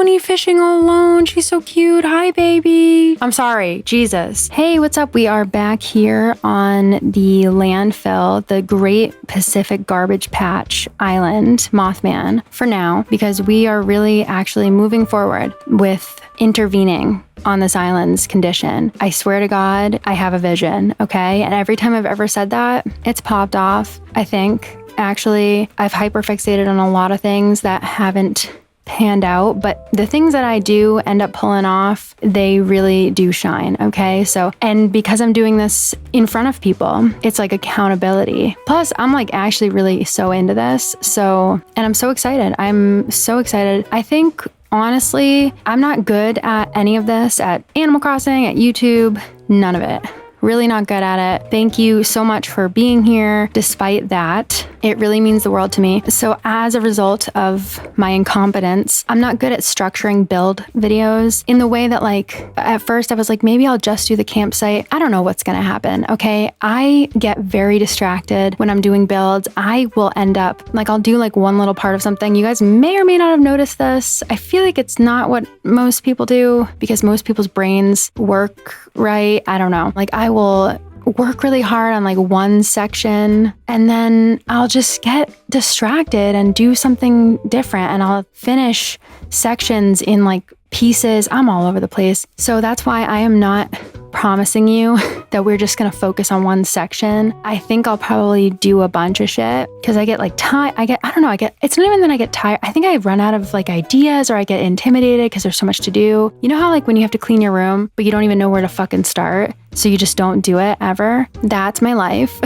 pony fishing all alone. She's so cute. Hi, baby. I'm sorry. Jesus. Hey, what's up? We are back here on the landfill, the Great Pacific Garbage Patch Island, Mothman, for now, because we are really actually moving forward with intervening on this island's condition. I swear to God, I have a vision, okay? And every time I've ever said that, it's popped off, I think. Actually, I've hyperfixated on a lot of things that haven't panned out, but the things that I do end up pulling off, they really do shine, okay? So, and because I'm doing this in front of people, it's like accountability. Plus, I'm like actually really so into this. So, and I'm so excited. I'm so excited. I think honestly, I'm not good at any of this, at Animal Crossing, at YouTube, none of it. Really not good at it. Thank you so much for being here. Despite that, it really means the world to me. So as a result of my incompetence, I'm not good at structuring build videos in the way that, like, at first I was like, maybe I'll just do the campsite. I don't know what's gonna happen, okay? I get very distracted when I'm doing builds. I will end up, like, I'll do like one little part of something. You guys may or may not have noticed this. I feel like it's not what most people do because most people's brains work right. I don't know. Like, I will work really hard on like one section and then I'll just get distracted and do something different and I'll finish sections in like pieces. I'm all over the place. So that's why I am not promising you that we're just going to focus on one section. I think I'll probably do a bunch of shit because I get like tired. It's not even that I get tired. I think I run out of like ideas or I get intimidated because there's so much to do. You know how like when you have to clean your room, but you don't even know where to fucking start. So you just don't do it ever. That's my life.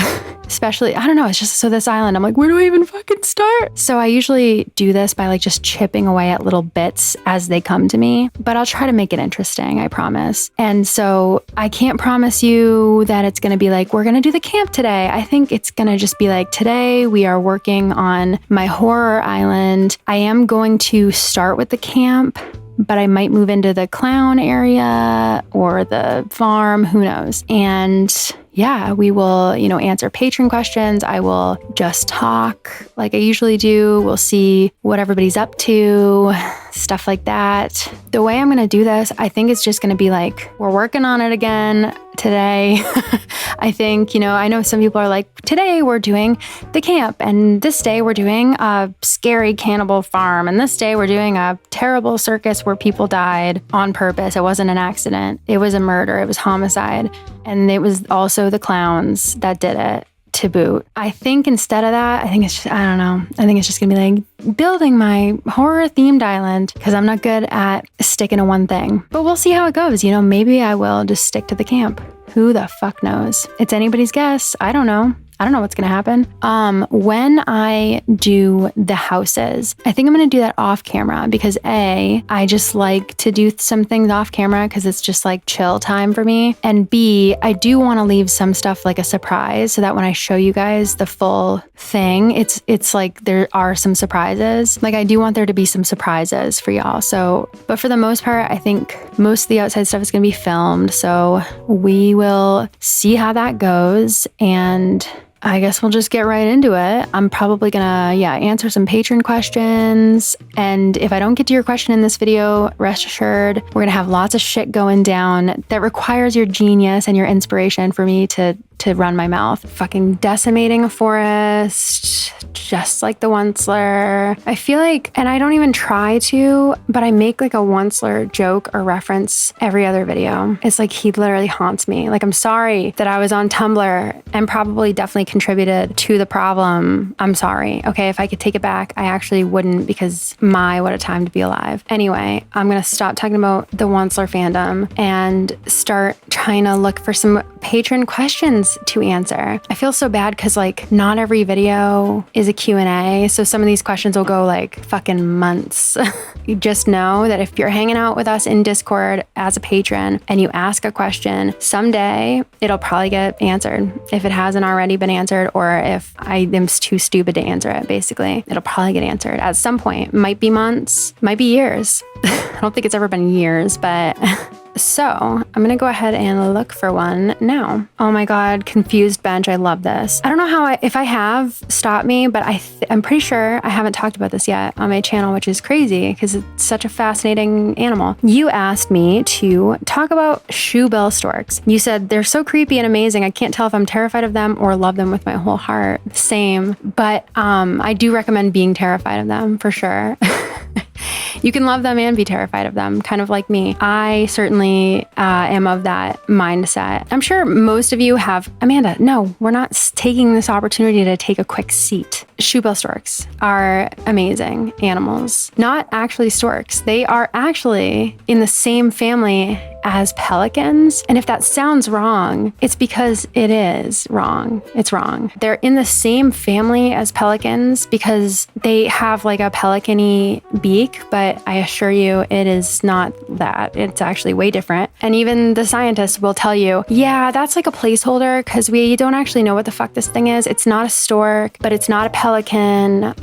Especially, I don't know, it's just so this island, I'm like, where do I even fucking start? So I usually do this by like just chipping away at little bits as they come to me, but I'll try to make it interesting, I promise. And so I can't promise you that it's gonna be like, we're gonna do the camp today. I think it's gonna just be like, today we are working on my horror island. I am going to start with the camp, but I might move into the clown area or the farm, who knows? And yeah, we will, answer patron questions. I will just talk like I usually do. We'll see what everybody's up to, stuff like that. The way I'm going to do this, I think it's just going to be like, we're working on it again today. I think, I know some people are like, today we're doing the camp and this day we're doing a scary cannibal farm and this day we're doing a terrible circus where people died on purpose. It wasn't an accident. It was a murder. It was homicide. And it was also the clowns that did it to boot. I think instead of that, I think it's just gonna be like building my horror themed island because I'm not good at sticking to one thing. But we'll see how it goes. Maybe I will just stick to the camp. Who the fuck knows? It's anybody's guess. I don't know. I don't know what's going to happen. When I do the houses, I think I'm going to do that off camera because A, I just like to do some things off camera because it's just like chill time for me. And B, I do want to leave some stuff like a surprise so that when I show you guys the full thing, it's like there are some surprises. Like I do want there to be some surprises for y'all. So, but for the most part, I think most of the outside stuff is going to be filmed. So we will see how that goes. And I guess we'll just get right into it. I'm probably gonna, answer some patron questions. And if I don't get to your question in this video, rest assured, we're gonna have lots of shit going down that requires your genius and your inspiration for me to run my mouth. Fucking decimating a forest, just like the Onceler. I feel like, and I don't even try to, but I make like a Onceler joke or reference every other video. It's like he literally haunts me. Like, I'm sorry that I was on Tumblr and probably definitely contributed to the problem. I'm sorry. Okay, if I could take it back, I actually wouldn't because what a time to be alive. Anyway, I'm gonna stop talking about the Onceler fandom and start trying to look for some patron questions to answer. I feel so bad because like not every video is a Q&A. So some of these questions will go like fucking months. You just know that if you're hanging out with us in Discord as a patron and you ask a question, someday it'll probably get answered. If it hasn't already been answered or if I am too stupid to answer it, basically, it'll probably get answered at some point. Might be months, might be years. I don't think it's ever been years, but So I'm going to go ahead and look for one now. Oh my God, confused bench. I love this. I don't know how if I have, stop me, but I'm pretty sure I haven't talked about this yet on my channel, which is crazy because it's such a fascinating animal. You asked me to talk about shoebill storks. You said they're so creepy and amazing. I can't tell if I'm terrified of them or love them with my whole heart. Same, but I do recommend being terrified of them for sure. You can love them and be terrified of them, kind of like me. I certainly am of that mindset. I'm sure most of you have. Amanda, no, we're not taking this opportunity to take a quick seat. Shoebill storks are amazing animals. Not actually storks. They are actually in the same family as pelicans. And if that sounds wrong, it's because it is wrong. It's wrong. They're in the same family as pelicans because they have like a pelican-y beak, but I assure you it is not that. It's actually way different. And even the scientists will tell you, yeah, that's like a placeholder because we don't actually know what the fuck this thing is. It's not a stork, but it's not a pelican.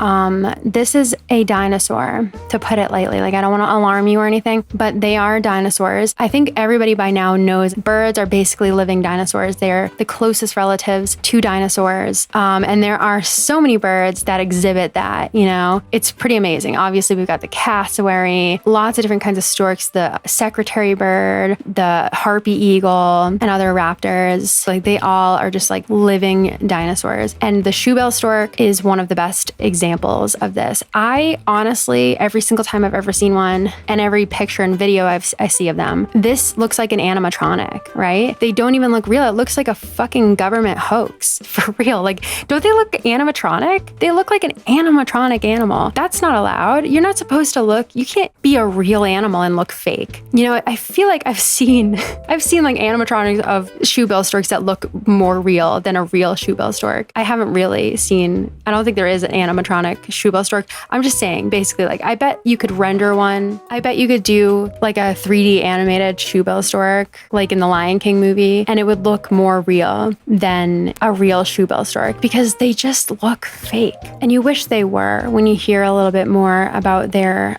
This is a dinosaur, to put it lightly. Like, I don't want to alarm you or anything, but they are dinosaurs. I think everybody by now knows birds are basically living dinosaurs. They're the closest relatives to dinosaurs. And there are so many birds that exhibit that, you know, it's pretty amazing. Obviously, we've got the cassowary, lots of different kinds of storks, the secretary bird, the harpy eagle, and other raptors. Like, they all are just like living dinosaurs. And the shoebill stork is one of the best examples of this. I honestly, every single time I've ever seen one and every picture and video I see of them, this looks like an animatronic, right? They don't even look real. It looks like a fucking government hoax, for real. Like, don't they look animatronic? They look like an animatronic animal. That's not allowed. You're not supposed to look, you can't be a real animal and look fake. You know, I feel like I've seen like animatronics of shoebill storks that look more real than a real shoebill stork. I haven't really seen, I don't think there is an animatronic shoebill stork. I'm just saying, basically, like, I bet you could render one. I bet you could do like a 3D animated shoebill stork, like in the Lion King movie, and it would look more real than a real shoebill stork because they just look fake. And you wish they were when you hear a little bit more about their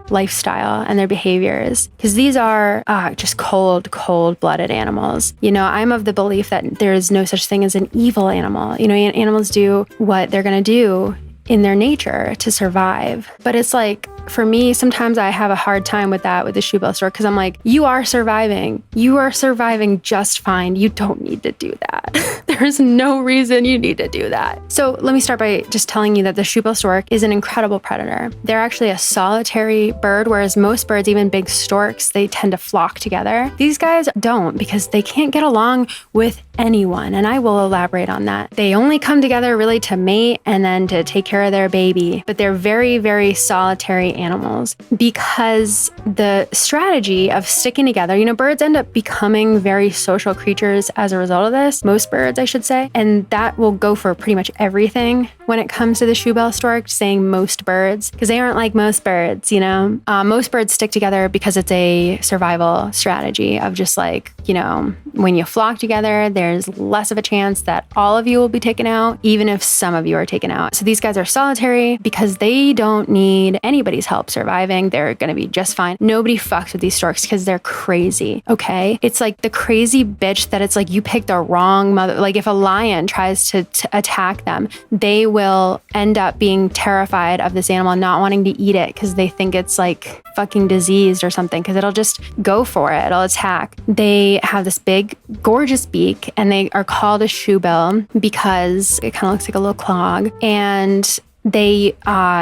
lifestyle and their behaviors, because these are just cold-blooded animals. You know, I'm of the belief that there is no such thing as an evil animal. You know, animals do what they're going to do in their nature to survive. But it's like, for me, sometimes I have a hard time with that with the shoebill stork because I'm like, you are surviving. You are surviving just fine. You don't need to do that. There's no reason you need to do that. So let me start by just telling you that the shoebill stork is an incredible predator. They're actually a solitary bird, whereas most birds, even big storks, they tend to flock together. These guys don't because they can't get along with anyone, and I will elaborate on that. They only come together really to mate and then to take care of their baby, but they're very, very solitary animals because the strategy of sticking together, you know, birds end up becoming very social creatures as a result of this. Most birds, I should say, and that will go for pretty much everything when it comes to the shoebill stork, saying most birds, because they aren't like most birds, you know. Most birds stick together because it's a survival strategy of just like, you know, when you flock together, there's less of a chance that all of you will be taken out, even if some of you are taken out. So these guys are solitary because they don't need anybody's help surviving. They're going to be just fine. Nobody fucks with these storks because they're crazy, okay? It's like the crazy bitch that it's like you picked the wrong mother. Like if a lion tries to attack them, they will end up being terrified of this animal, not wanting to eat it because they think it's like fucking diseased or something, because it'll just go for it. It'll attack. They have this big, gorgeous beak, and they are called a shoebill because it kind of looks like a little clog. And they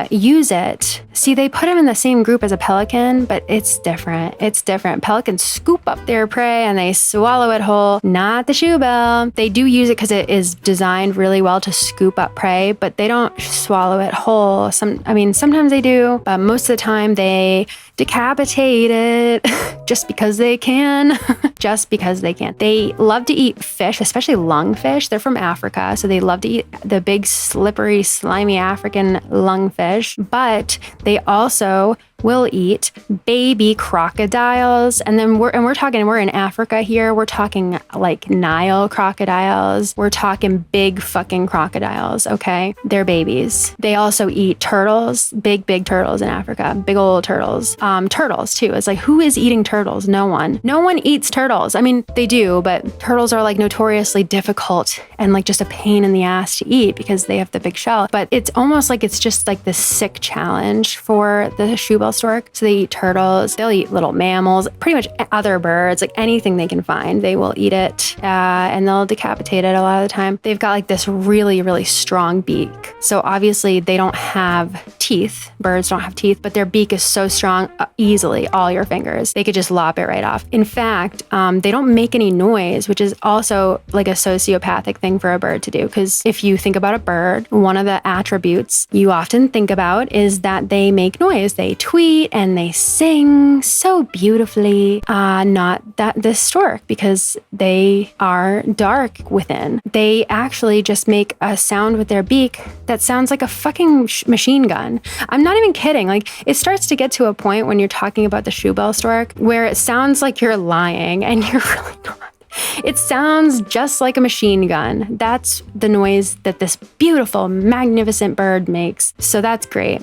use it. See, they put them in the same group as a pelican, but it's different. It's different. Pelicans scoop up their prey and they swallow it whole. Not the shoebill. They do use it because it is designed really well to scoop up prey, but they don't swallow it whole. Sometimes they do, but most of the time they decapitate it just because they can. Just because they can. They love to eat fish, especially lungfish. They're from Africa, so they love to eat the big, slippery, slimy African lungfish, but they also will eat baby crocodiles. And then we're in Africa here. We're talking like Nile crocodiles. We're talking big fucking crocodiles, okay? They're babies. They also eat turtles, big turtles in Africa, big old turtles. Turtles too. It's like, who is eating turtles? No one. No one eats turtles. I mean, they do, but turtles are like notoriously difficult and like just a pain in the ass to eat because they have the big shell. But it's almost like it's just like this sick challenge for the shoe-bill stork. So they eat turtles, they'll eat little mammals, pretty much other birds, like anything they can find, they will eat it, and they'll decapitate it a lot of the time. They've got like this really, really strong beak. So obviously they don't have teeth. Birds don't have teeth, but their beak is so strong, easily, all your fingers. They could just lop it right off. In fact, they don't make any noise, which is also like a sociopathic thing for a bird to do. Because if you think about a bird, one of the attributes you often think about is that they make noise. They tweet and they sing so beautifully. Not that this stork, because they are dark within. They actually just make a sound with their beak that sounds like a fucking machine gun. I'm not even kidding. Like, it starts to get to a point when you're talking about the shoe-bill stork where it sounds like you're lying and you're really not. It sounds just like a machine gun. That's the noise that this beautiful, magnificent bird makes. So that's great.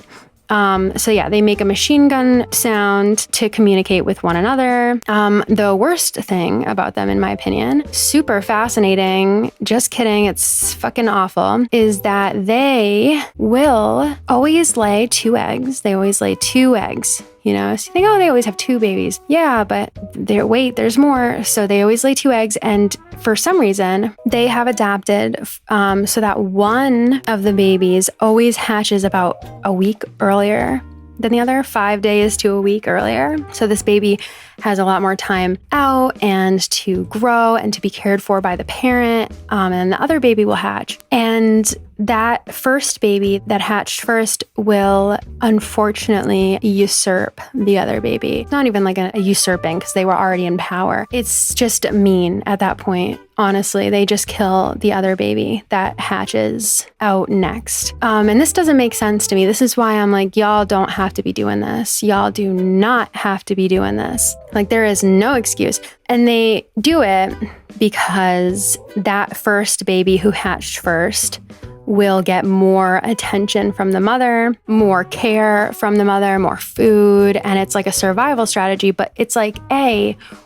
So yeah, they make a machine gun sound to communicate with one another. The worst thing about them, in my opinion, super fascinating, just kidding, it's fucking awful, is that they will always lay 2 eggs. They always lay 2 eggs. You know, so you think, oh, they always have 2 babies. Yeah, but there's more. So they always lay 2 eggs. And for some reason, they have adapted so that one of the babies always hatches about a week earlier than the other, 5 days to a week earlier. So this baby has a lot more time out and to grow and to be cared for by the parent. And the other baby will hatch. And that first baby that hatched first will unfortunately usurp the other baby. It's not even like a usurping because they were already in power. It's just mean at that point. Honestly, they just kill the other baby that hatches out next. And this doesn't make sense to me. This is why I'm like, y'all don't have to be doing this. Y'all do not have to be doing this. Like, there is no excuse. And they do it because that first baby who hatched first will get more attention from the mother, more care from the mother, more food, and it's like a survival strategy. But it's like,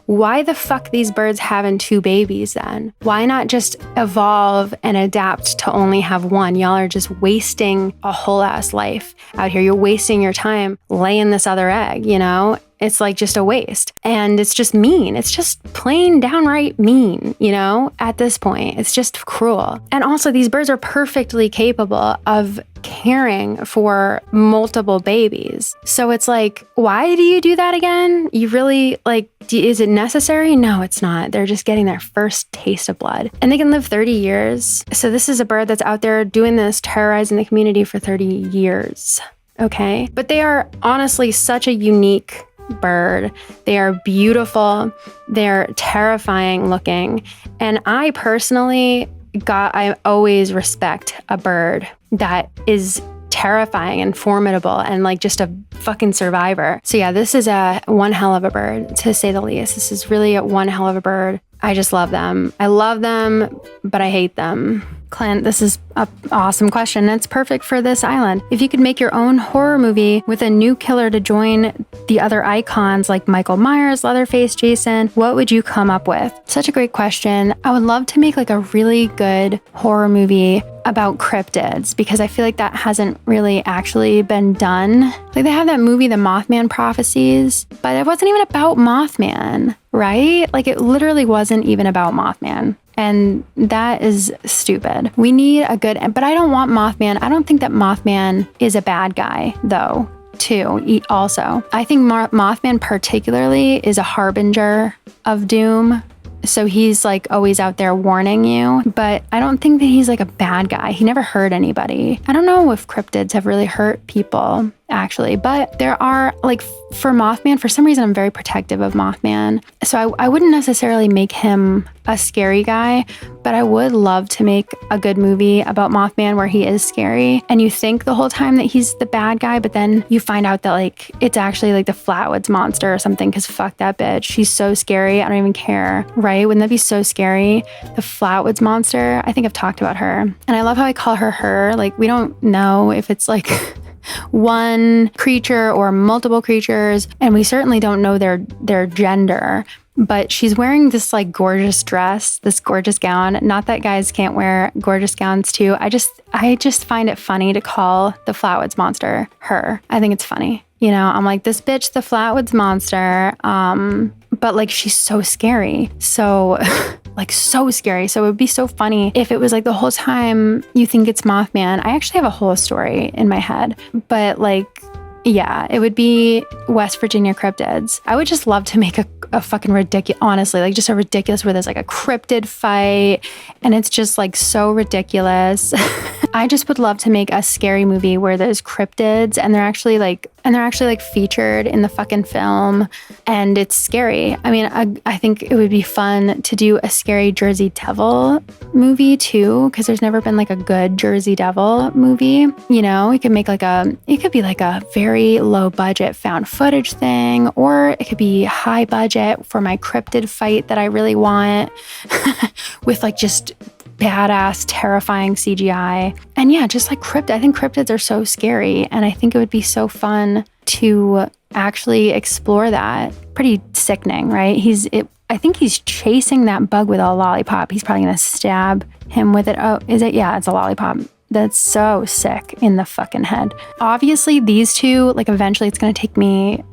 why the fuck these birds having 2 babies then? Why not just evolve and adapt to only have one? Y'all are just wasting a whole ass life out here. You're wasting your time laying this other egg, you know? It's like just a waste. And it's just mean. It's just plain downright mean, you know, at this point. It's just cruel. And also, these birds are perfectly capable of caring for multiple babies. So it's like, why do you do that again? You really, like, is it necessary? No, it's not. They're just getting their first taste of blood. And they can live 30 years. So this is a bird that's out there doing this, terrorizing the community for 30 years. Okay? But they are honestly such a unique bird. They are beautiful. They're terrifying looking. And I personally I always respect a bird that is terrifying and formidable and like just a fucking survivor. So yeah, this is one hell of a bird, to say the least. This is really one hell of a bird. I just love them. I love them, but I hate them. Clint, this is an awesome question. It's perfect for this island. If you could make your own horror movie with a new killer to join the other icons like Michael Myers, Leatherface, Jason, what would you come up with? Such a great question. I would love to make like a really good horror movie about cryptids, because I feel like that hasn't really actually been done. Like, they have that movie, The Mothman Prophecies, but it wasn't even about Mothman, right? Like, it literally wasn't even about Mothman. And that is stupid. We need a good, but I don't want Mothman. I don't think that Mothman is a bad guy, though, too, also. I think Mothman particularly is a harbinger of doom. So he's like always out there warning you, but I don't think that he's like a bad guy. He never hurt anybody. I don't know if cryptids have really hurt people. actually. But there are, like, for Mothman, for some reason, I'm very protective of Mothman. So I wouldn't necessarily make him a scary guy, but I would love to make a good movie about Mothman where he is scary. And you think the whole time that he's the bad guy, but then you find out that, like, it's actually like the Flatwoods Monster or something, because fuck that bitch. She's so scary. I don't even care, right? Wouldn't that be so scary? The Flatwoods Monster. I think I've talked about her. And I love how I call her. Like, we don't know if it's like one creature or multiple creatures, and we certainly don't know their gender. But she's wearing this like gorgeous dress, this gorgeous gown. Not that guys can't wear gorgeous gowns too. I just find it funny to call the Flatwoods Monster her. I think it's funny. You know, I'm like, this bitch, the Flatwoods Monster. But like, she's so scary. So like, so scary. So it would be so funny if it was like the whole time you think it's Mothman. I actually have a whole story in my head, but like, yeah, it would be West Virginia cryptids. I would just love to make a fucking ridiculous, honestly, like just a ridiculous where there's like a cryptid fight and it's just like so ridiculous. I just would love to make a scary movie where there's cryptids and they're actually like featured in the fucking film and it's scary. I mean, I think it would be fun to do a scary Jersey Devil movie too, because there's never been like a good Jersey Devil movie. You know, it could be like a very low budget found footage thing, or it could be high budget for my cryptid fight that I really want with like just badass, terrifying CGI. And yeah, just like I think cryptids are so scary. And I think it would be so fun to actually explore that. Pretty sickening, right? I think he's chasing that bug with a lollipop. He's probably going to stab him with it. Oh, is it? Yeah, it's a lollipop. That's so sick in the fucking head. Obviously, these two, like eventually it's going to take me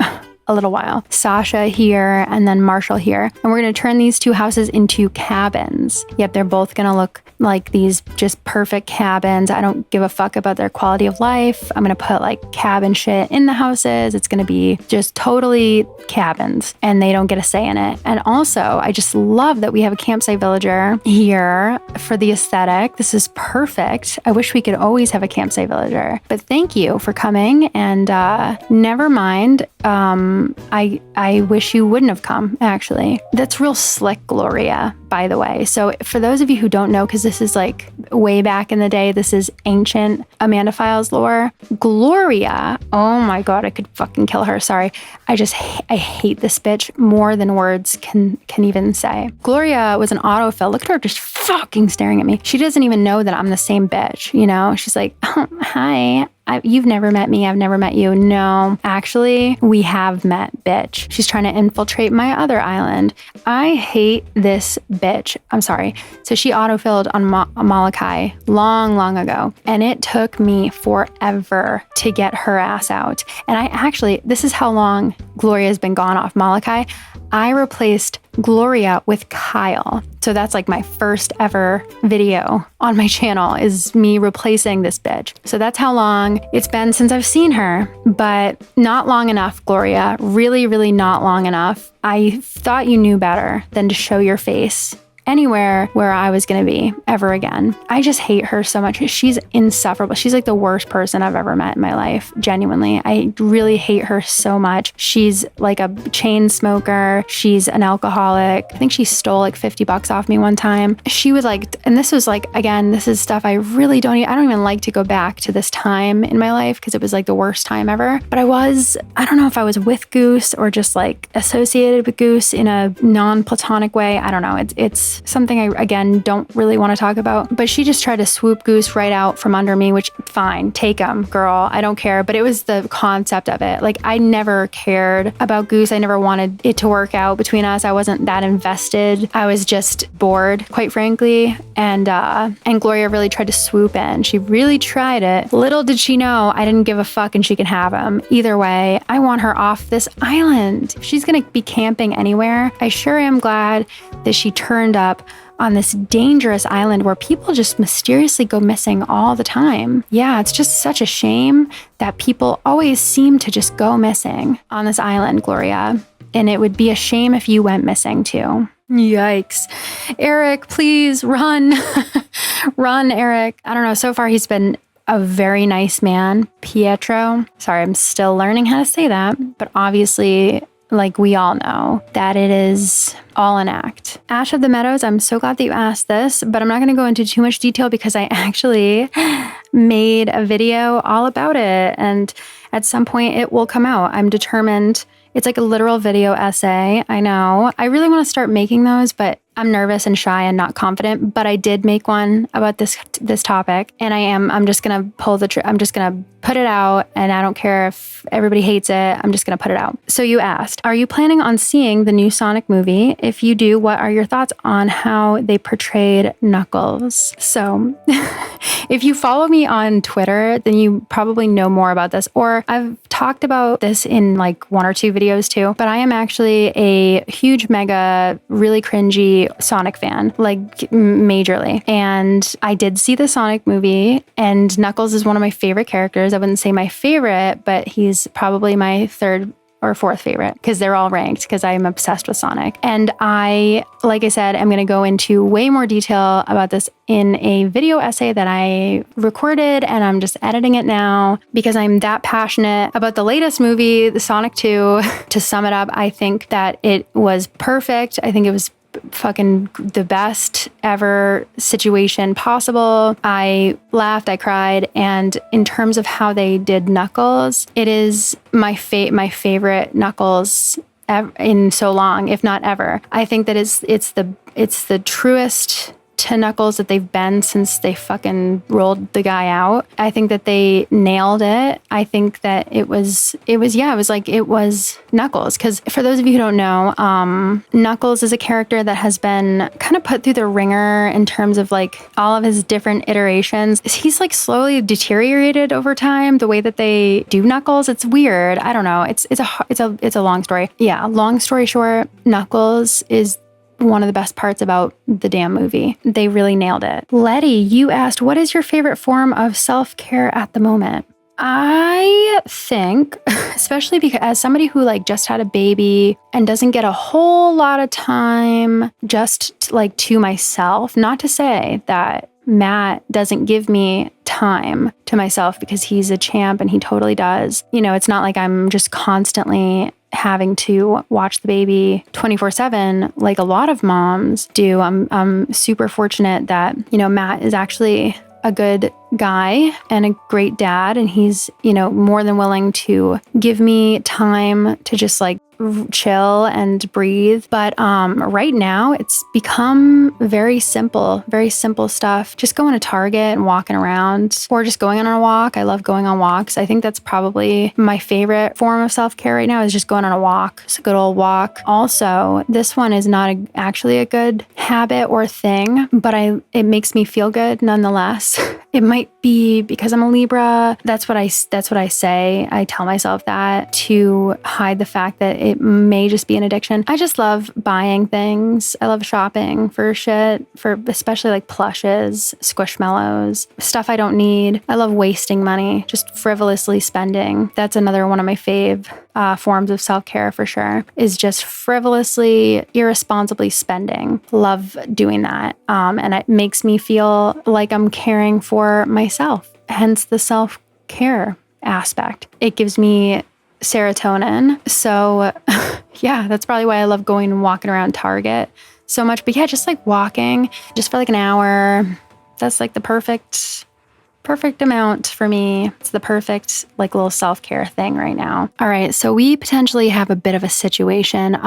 a little while. Sasha here and then Marshall here. And we're going to turn these two houses into cabins. Yep, they're both going to look like these just perfect cabins. I don't give a fuck about their quality of life. I'm going to put like cabin shit in the houses. It's going to be just totally cabins and they don't get a say in it. And also, I just love that we have a campsite villager here for the aesthetic. This is perfect. I wish we could always have a campsite villager. But thank you for coming and never mind. I wish you wouldn't have come, actually. That's real slick, Gloria, by the way. So for those of you who don't know, because this is like way back in the day, this is ancient Amanda Files lore. Gloria, oh my God, I could fucking kill her. Sorry. I hate this bitch more than words can even say. Gloria was an autofill. Look at her just fucking staring at me. She doesn't even know that I'm the same bitch, you know? She's like, oh, hi. You've never met me. I've never met you. No, actually, we have met, bitch. She's trying to infiltrate my other island. I hate this bitch. I'm sorry. So she autofilled on Molokai long ago. And it took me forever to get her ass out. And this is how long Gloria's been gone off Molokai. I replaced Gloria with Kyle. So that's like my first ever video on my channel is me replacing this bitch. So that's how long it's been since I've seen her, but not long enough, Gloria. Really, really not long enough. I thought you knew better than to show your face anywhere where I was going to be ever again. I just hate her so much. She's insufferable. She's like the worst person I've ever met in my life. Genuinely. I really hate her so much. She's like a chain smoker. She's an alcoholic. I think she stole like $50 off me one time. She was like, and this was like, again, this is stuff I really don't even like to go back to this time in my life because it was like the worst time ever. But I don't know if I was with Goose or just like associated with Goose in a non-platonic way. I don't know. It's something I, again, don't really want to talk about. But she just tried to swoop Goose right out from under me, which fine, take him, girl. I don't care. But it was the concept of it. Like, I never cared about Goose. I never wanted it to work out between us. I wasn't that invested. I was just bored, quite frankly. And Gloria really tried to swoop in. She really tried it. Little did she know I didn't give a fuck and she can have him. Either way, I want her off this island. If she's going to be camping anywhere, I sure am glad that she turned up on this dangerous island where people just mysteriously go missing all the time. Yeah, it's just such a shame that people always seem to just go missing on this island, Gloria. And it would be a shame if you went missing too. Yikes. Eric, please run. Run, Eric. I don't know. So far he's been a very nice man, Pietro. Sorry, I'm still learning how to say that, but obviously, like we all know, that it is all an act. Ash of the Meadows, I'm so glad that you asked this, but I'm not going to go into too much detail because I actually made a video all about it, and at some point it will come out. I'm determined. It's like a literal video essay. I know. I really want to start making those, but I'm nervous and shy and not confident, but I did make one about this topic, and I'm just going to I'm just going to put it out, and I don't care if everybody hates it. I'm just going to put it out. So you asked, are you planning on seeing the new Sonic movie? If you do, what are your thoughts on how they portrayed Knuckles? So if you follow me on Twitter, then you probably know more about this, or I've talked about this in like 1 or 2 videos too, but I am actually a huge, mega, really cringy Sonic fan, like majorly. And I did see the Sonic movie, and Knuckles is one of my favorite characters. I wouldn't say my favorite, but he's probably my 3rd or 4th favorite because they're all ranked because I'm obsessed with Sonic. And I, like I said, I'm going to go into way more detail about this in a video essay that I recorded, and I'm just editing it now because I'm that passionate about the latest movie, the Sonic 2. To sum it up, I think that it was perfect. I think it was fucking the best ever situation possible. I laughed, I cried, and in terms of how they did Knuckles, it is my favorite Knuckles in so long, if not ever. I think that it's the truest to Knuckles that they've been since they fucking rolled the guy out. I think that they nailed it. I think that it was Knuckles. Because for those of you who don't know, Knuckles is a character that has been kind of put through the ringer in terms of like all of his different iterations. He's like slowly deteriorated over time, the way that they do Knuckles. It's weird. I don't know. It's a long story. Yeah, long story short, Knuckles is one of the best parts about the damn movie. They really nailed it. Letty, you asked, what is your favorite form of self-care at the moment? I think, especially because as somebody who like just had a baby and doesn't get a whole lot of time just like to myself, not to say that Matt doesn't give me time to myself because he's a champ and he totally does. You know, it's not like I'm just constantly having to watch the baby 24/7 like a lot of moms do. I'm super fortunate that, you know, Matt is actually a good guy and a great dad, and he's, you know, more than willing to give me time to just like chill and breathe. But right now it's become very simple stuff. Just going to Target and walking around, or just going on a walk. I love going on walks. I think that's probably my favorite form of self-care right now, is just going on a walk. It's a good old walk. Also, this one is not actually a good habit or thing, but it makes me feel good nonetheless. It might be because I'm a Libra. That's what I say. I tell myself that to hide the fact that it may just be an addiction. I just love buying things. I love shopping for shit, for especially like plushes, squishmallows, stuff I don't need. I love wasting money, just frivolously spending. That's another one of my fave forms of self-care for sure, is just frivolously, irresponsibly spending. Love doing that. And it makes me feel like I'm caring for myself, hence the self-care aspect. It gives me serotonin. So yeah, that's probably why I love going and walking around Target so much. But yeah, just like walking just for like an hour, that's like the perfect amount for me. It's the perfect like little self-care thing right now. All right, so we potentially have a bit of a situation.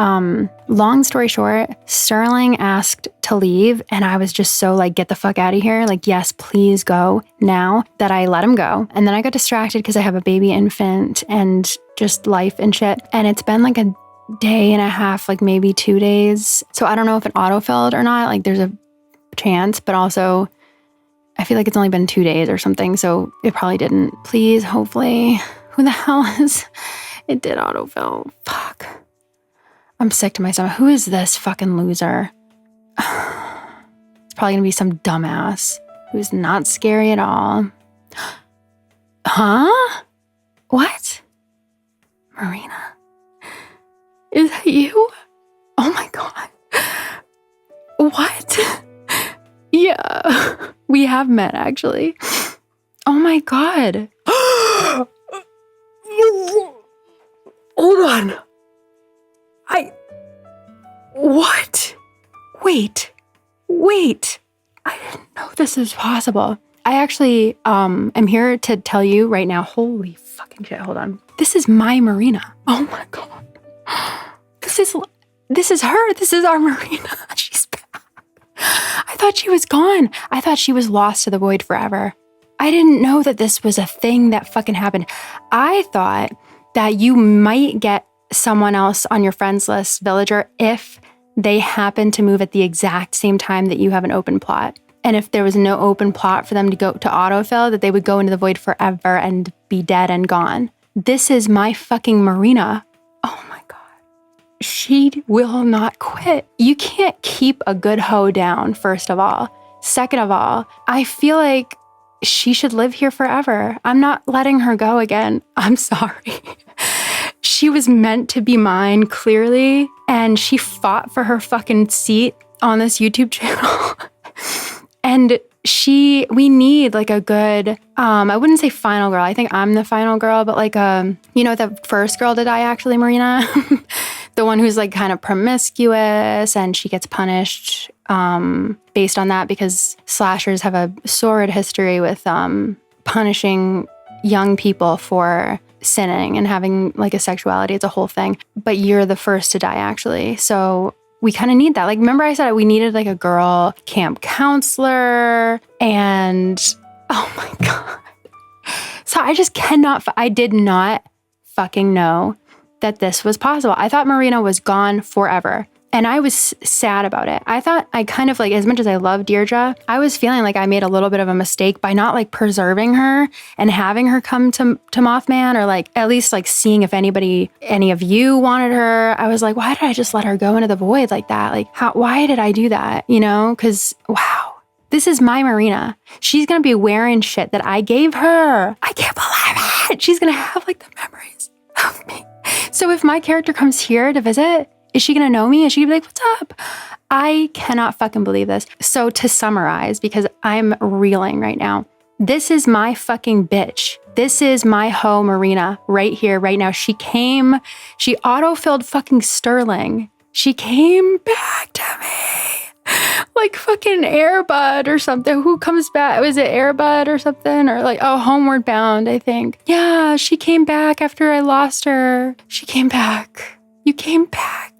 Long story short, Sterling asked to leave, and I was just so like, get the fuck out of here. Like, yes, please go now, that I let him go. And then I got distracted because I have a baby infant and just life and shit. And it's been like a day and a half, like maybe 2 days. So I don't know if it autofilled or not. Like there's a chance, but also I feel like it's only been 2 days or something, so it probably didn't. Please, hopefully. Who the hell is... It did autofill. Fuck. I'm sick to my stomach. Who is this fucking loser? It's probably gonna be some dumbass who's not scary at all. Huh? What? Marina? Is that you? Oh my God. What? Yeah, we have met actually. Oh my God. Hold on. What? Wait. I didn't know this was possible. I actually am here to tell you right now, holy fucking shit, hold on. This is my Marina. Oh my God. This is her. This is our Marina. She's back. I thought she was gone. I thought she was lost to the void forever. I didn't know that this was a thing that fucking happened. I thought that you might get someone else on your friends list, villager, if they happen to move at the exact same time that you have an open plot. And if there was no open plot for them to go to autofill, that they would go into the void forever and be dead and gone. This is my fucking Marina. Oh my God. She will not quit. You can't keep a good hoe down, first of all. Second of all, I feel like she should live here forever. I'm not letting her go again. I'm sorry. She was meant to be mine, clearly, and she fought for her fucking seat on this YouTube channel. And we need like a good, I wouldn't say final girl. I think I'm the final girl, but like, the first girl to die actually, Marina, the one who's like kind of promiscuous and she gets punished based on that because slashers have a sordid history with punishing young people for sinning and having like a sexuality. It's a whole thing, but you're the first to die actually. So we kind of need that. Like, remember I said we needed like a girl camp counselor and oh my God. So I did not fucking know that this was possible. I thought Marina was gone forever. And I was sad about it. I thought I kind of like, as much as I love Deirdre, I was feeling like I made a little bit of a mistake by not like preserving her and having her come to Mothman, or like at least like seeing if any of you wanted her. I was like, why did I just let her go into the void like that? Like why did I do that? You know, because wow, this is my Marina. She's going to be wearing shit that I gave her. I can't believe it. She's going to have like the memories of me. So if my character comes here to visit, is she going to know me? Is she going to be like, what's up? I cannot fucking believe this. So to summarize, because I'm reeling right now, this is my fucking bitch. This is my hoe Marina right here, right now. She autofilled fucking Sterling. She came back to me. Like fucking Airbud or something. Who comes back? Was it Airbud or something? Or like, Homeward Bound, I think. Yeah, she came back after I lost her. She came back. You came back.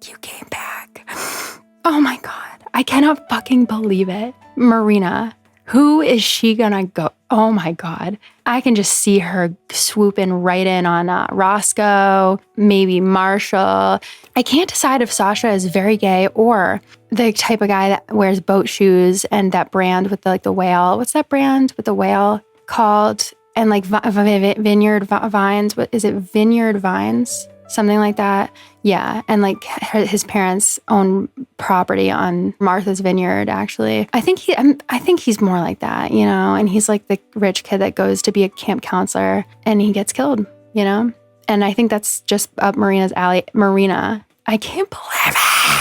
Oh my God. I cannot fucking believe it. Marina, who is she gonna go? Oh my God. I can just see her swooping right in on Roscoe, maybe Marshall. I can't decide if Sasha is very gay or the type of guy that wears boat shoes and that brand with the whale. What's that brand with the whale called? And like Vineyard Vines. What is it? Vineyard Vines? Something like that. Yeah. And like his parents own property on Martha's Vineyard, actually. I think he's more like that, you know, and he's like the rich kid that goes to be a camp counselor and he gets killed, you know? And I think that's just up Marina's alley. Marina, I can't believe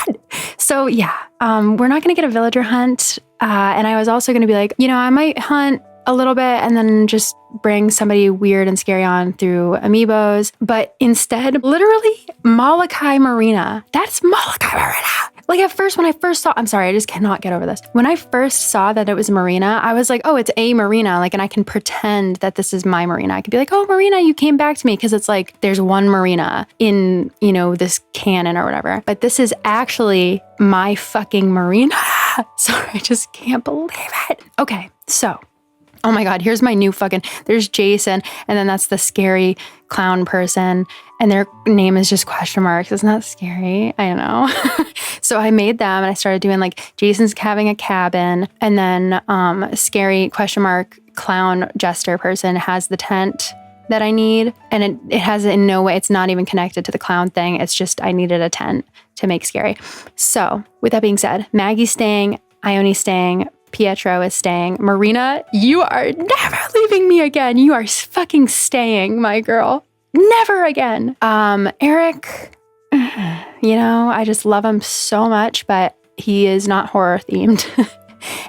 it. So yeah, we're not going to get a villager hunt. And I was also going to be like, you know, I might hunt a little bit and then just bring somebody weird and scary on through amiibos. But instead, literally, Molokai Marina. That's Molokai Marina. Like at first, when I first saw, I'm sorry, I just cannot get over this. When I first saw that it was Marina, I was like, oh, it's a Marina. Like, and I can pretend that this is my Marina. I could be like, oh, Marina, you came back to me. Cause it's like, there's one Marina in, you know, this canon or whatever. But this is actually my fucking Marina. Sorry, I just can't believe it. Okay, so. Oh my God, here's my new there's Jason, and then that's the scary clown person, and their name is just question marks. Isn't that scary? I know. So I made them, and I started doing like Jason's having a cabin, and then scary question mark clown jester person has the tent that I need, and it has in no way, it's not even connected to the clown thing. It's just I needed a tent to make scary. So with that being said, Maggie's staying, Ione's staying, Pietro is staying. Marina, you are never leaving me again. You are fucking staying, my girl. Never again. Eric, you know, I just love him so much, but he is not horror themed.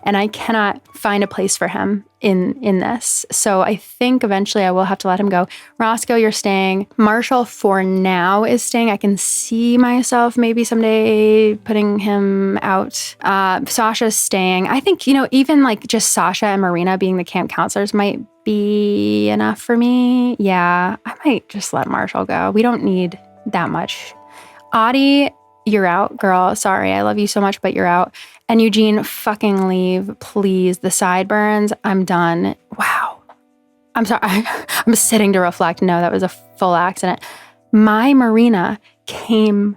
And I cannot find a place for him in this. So I think eventually I will have to let him go. Roscoe, you're staying. Marshall for now is staying. I can see myself maybe someday putting him out. Sasha's staying. I think, even like just Sasha and Marina being the camp counselors might be enough for me. Yeah, I might just let Marshall go. We don't need that much. Audie, you're out, girl. Sorry, I love you so much, but you're out. And Eugene, fucking leave, please. The sideburns, I'm done. Wow. I'm sorry. I'm sitting to reflect. No, that was a full accident. My Marina came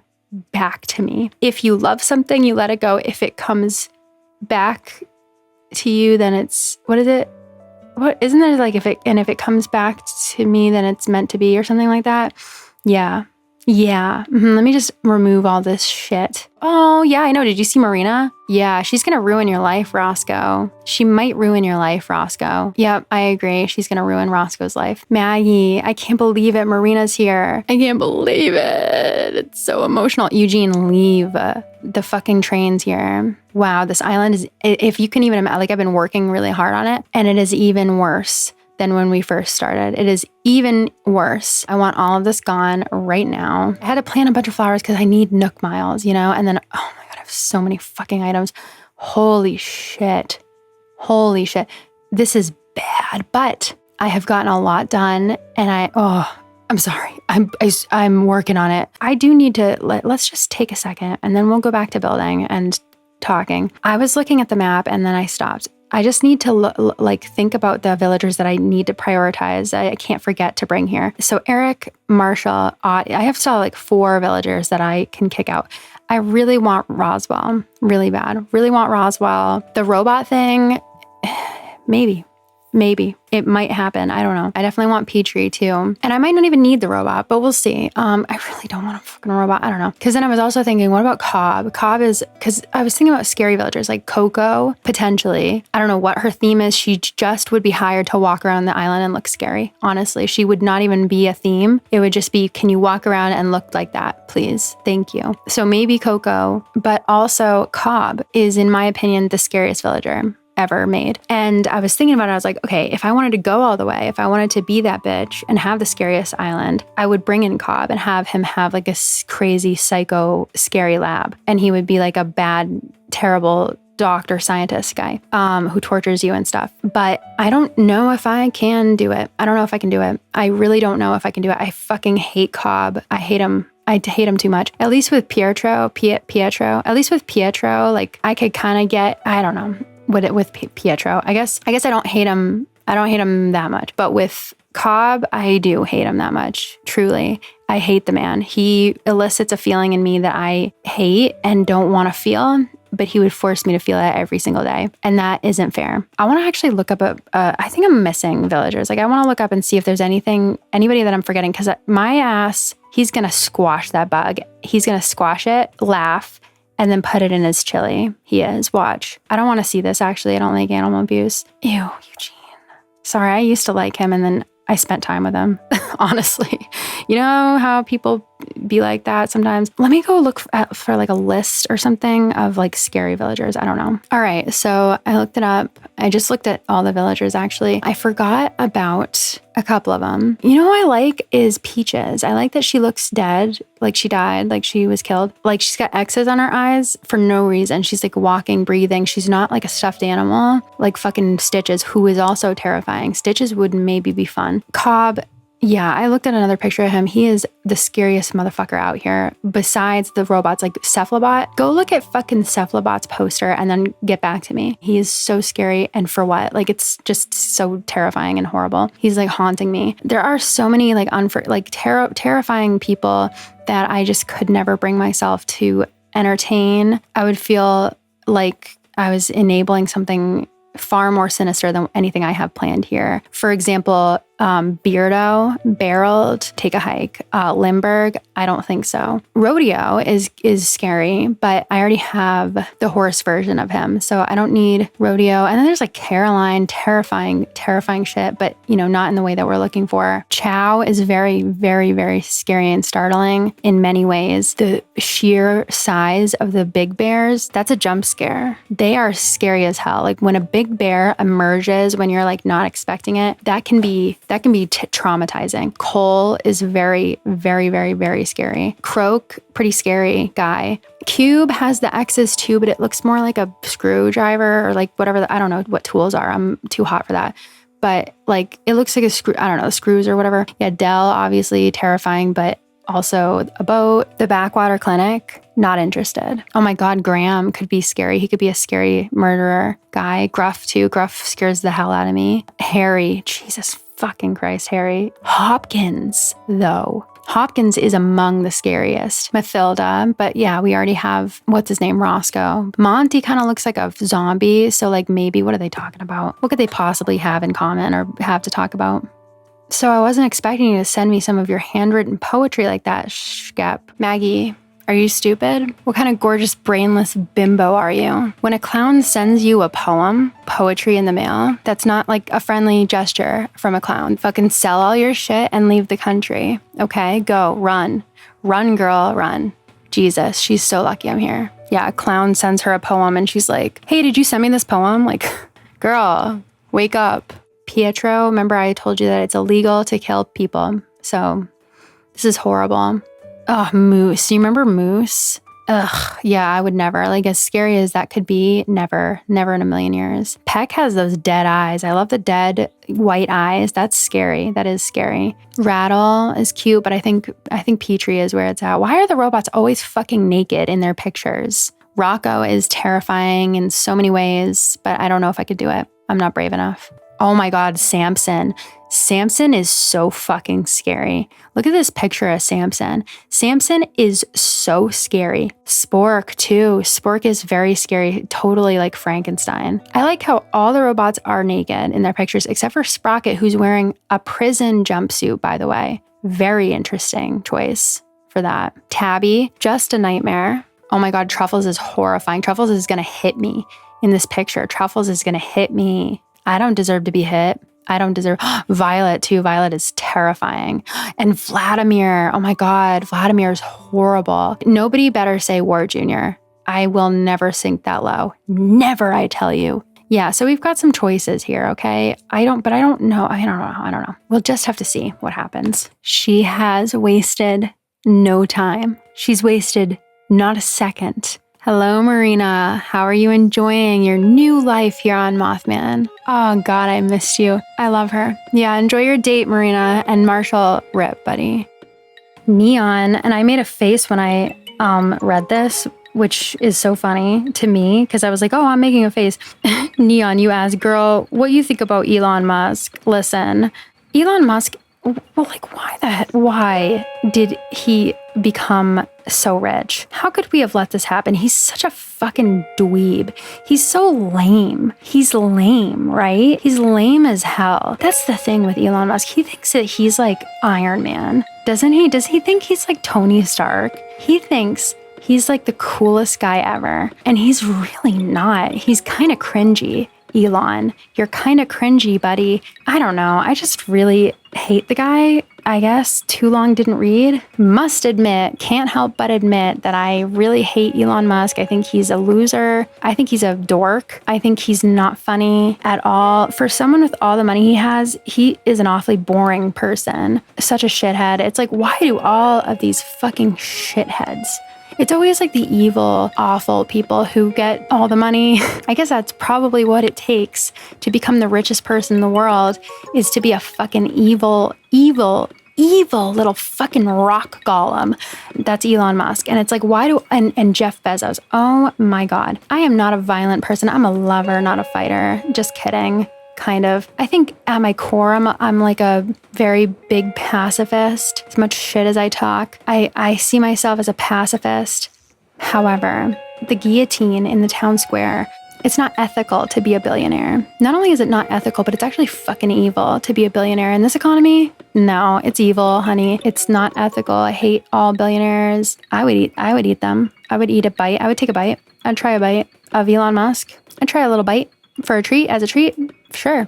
back to me. If you love something, you let it go. If it comes back to you, then it's, what is it? What isn't there like if it comes back to me, then it's meant to be or something like that? Yeah. Let me just remove all this shit. Oh, yeah, I know. Did you see Marina? Yeah, she's going to ruin your life, Roscoe. She might ruin your life, Roscoe. Yep, I agree. She's going to ruin Roscoe's life. Maggie, I can't believe it. Marina's here. I can't believe it. It's so emotional. Eugene, leave. The fucking train's here. Wow, this island is, if you can even imagine, like I've been working really hard on it, and it is even worse than when we first started. It is even worse. I want all of this gone right now. I had to plant a bunch of flowers because I need Nook miles, and then, oh my God, I have so many fucking items. Holy shit. This is bad, but I have gotten a lot done, and I'm sorry. I'm working on it. I do need to, let's just take a second and then we'll go back to building and talking. I was looking at the map and then I stopped. I just need to think about the villagers that I need to prioritize. I can't forget to bring here. So Eric, Marshall, I have still like 4 villagers that I can kick out. I really want Roswell, really bad. Really want Roswell. The robot thing, maybe. It might happen. I don't know. I definitely want Petrie too. And I might not even need the robot, but we'll see. I really don't want a fucking robot. I don't know. Because then I was also thinking, what about Cobb? Cobb is, because I was thinking about scary villagers like Coco, potentially. I don't know what her theme is. She just would be hired to walk around the island and look scary. Honestly, she would not even be a theme. It would just be, can you walk around and look like that, please? Thank you. So maybe Coco, but also Cobb is, in my opinion, the scariest villager ever made. And I was thinking about it. I was like, okay, if I wanted to go all the way, if I wanted to be that bitch and have the scariest island, I would bring in Cobb and have him have like a crazy psycho scary lab. And he would be like a bad, terrible doctor scientist guy who tortures you and stuff. But I don't know if I can do it. I don't know if I can do it. I really don't know if I can do it. I fucking hate Cobb. I hate him. I hate him too much. At least with Pietro, like I could kind of get, I don't know. With Pietro, I guess I don't hate him. I don't hate him that much. But with Cobb, I do hate him that much. Truly, I hate the man. He elicits a feeling in me that I hate and don't want to feel. But he would force me to feel it every single day. And that isn't fair. I want to actually look up, I think I'm missing villagers. Like I want to look up and see if there's anybody that I'm forgetting. Because my ass, he's going to squash that bug. He's going to squash it, laugh, and then put it in his chili. He is. Watch. I don't want to see this, actually. I don't like animal abuse. Ew, Eugene. Sorry, I used to like him, and then I spent time with him. Honestly. You know how people be like that sometimes? Let me go look for like a list or something of like scary villagers. I don't know. All right, so I looked it up. I just looked at all the villagers, actually. I forgot about a couple of them. You know who I like is Peaches. I like that she looks dead, like she died, like she was killed. Like she's got X's on her eyes for no reason. She's like walking, breathing. She's not like a stuffed animal, like fucking Stitches, who is also terrifying. Stitches would maybe be fun. Cobb, yeah, I looked at another picture of him. He is the scariest motherfucker out here. Besides the robots, like Cephalobot. Go look at fucking Cephalobot's poster and then get back to me. He is so scary, and for what? Like it's just so terrifying and horrible. He's like haunting me. There are so many like terrifying people that I just could never bring myself to entertain. I would feel like I was enabling something far more sinister than anything I have planned here. For example, Beardo, Barreled, take a hike. Limburg, I don't think so. Rodeo is scary, but I already have the horse version of him, so I don't need Rodeo. And then there's like Caroline, terrifying shit, but not in the way that we're looking for. Chow is very, very, very scary and startling in many ways. The sheer size of the big bears, that's a jump scare. They are scary as hell. Like when a big bear emerges when you're like not expecting it, that can be traumatizing. Cole is very, very, very, very scary. Croak, pretty scary guy. Cube has the X's too, but it looks more like a screwdriver or like whatever. I don't know what tools are. I'm too hot for that. But like it looks like a screw. I don't know, screws or whatever. Yeah, Dell, obviously terrifying, but also a boat. The Backwater Clinic, not interested. Oh my God, Graham could be scary. He could be a scary murderer guy. Gruff too. Gruff scares the hell out of me. Harry, Jesus fucking Christ, Harry. Hopkins, though. Hopkins is among the scariest. Mathilda, but yeah, we already have, what's his name, Roscoe. Monty kind of looks like a zombie, so like maybe, what are they talking about? What could they possibly have in common or have to talk about? So I wasn't expecting you to send me some of your handwritten poetry like that, Shkep. Maggie, are you stupid? What kind of gorgeous brainless bimbo are you? When a clown sends you a poetry in the mail, that's not like a friendly gesture from a clown. Fucking sell all your shit and leave the country. Okay, go, run. Run, girl, run. Jesus, she's so lucky I'm here. Yeah, a clown sends her a poem and she's like, hey, did you send me this poem? Like, girl, wake up. Pietro, remember I told you that it's illegal to kill people. So this is horrible. Oh, Moose. You remember Moose? Ugh, yeah, I would never. Like as scary as that could be, never in a million years. Peck has those dead eyes. I love the dead white eyes. That's scary. That is scary. Rattle is cute, but I think Petrie is where it's at. Why are the robots always fucking naked in their pictures? Rocco is terrifying in so many ways, but I don't know if I could do it. I'm not brave enough. Oh my God, Samson. Samson is so fucking scary. Look at this picture of Samson. Samson is so scary. Spork too. Spork is very scary, totally like Frankenstein. I like how all the robots are naked in their pictures, except for Sprocket, who's wearing a prison jumpsuit, by the way. Very interesting choice for that. Tabby, just a nightmare. Oh my God, Truffles is horrifying. Truffles is gonna hit me in this picture. Truffles is gonna hit me. I don't deserve to be hit. I don't deserve. Violet too. Violet is terrifying. And Vladimir. Oh my God. Vladimir is horrible. Nobody better say War Jr. I will never sink that low. Never, I tell you. Yeah. So we've got some choices here. Okay. I don't know. We'll just have to see what happens. She has wasted no time. She's wasted not a second. Hello, Marina. How are you enjoying your new life here on Mothman? Oh God, I missed you. I love her. Yeah, enjoy your date, Marina. And Marshall, rip, buddy. Neon, and I made a face when I read this, which is so funny to me because I was like, oh, I'm making a face. Neon, you asked, girl, what you think about Elon Musk? Listen, Elon Musk, well, like, why did he become so rich? How could we have let this happen? He's such a fucking dweeb. He's so lame. He's lame, right? He's lame as hell. That's the thing with Elon Musk. He thinks that he's like Iron Man, doesn't he? Does he think he's like Tony Stark? He thinks he's like the coolest guy ever. And he's really not. He's kind of cringy. Elon, you're kind of cringy, buddy. I don't know. I just really hate the guy. I guess too long didn't read. Must admit, can't help but admit that I really hate Elon Musk. I think he's a loser. I think he's a dork. I think he's not funny at all. For someone with all the money he has, he is an awfully boring person. Such a shithead. It's like, why do all of these fucking shitheads? It's always like the evil, awful people who get all the money. I guess that's probably what it takes to become the richest person in the world, is to be a fucking evil little fucking rock golem. That's Elon Musk. And it's like, and Jeff Bezos. Oh my God. I am not a violent person. I'm a lover, not a fighter. Just kidding. Kind of. I think at my core, I'm like a very big pacifist. As much shit as I talk, I see myself as a pacifist. However, the guillotine in the town square It's not ethical to be a billionaire. Not only is it not ethical, but it's actually fucking evil to be a billionaire in this economy. No, it's evil, honey. It's not ethical. I hate all billionaires. I would eat them. I would eat a bite. I would take a bite. I'd try a bite of Elon Musk. I'd try a little bite for a treat, as a treat. Sure.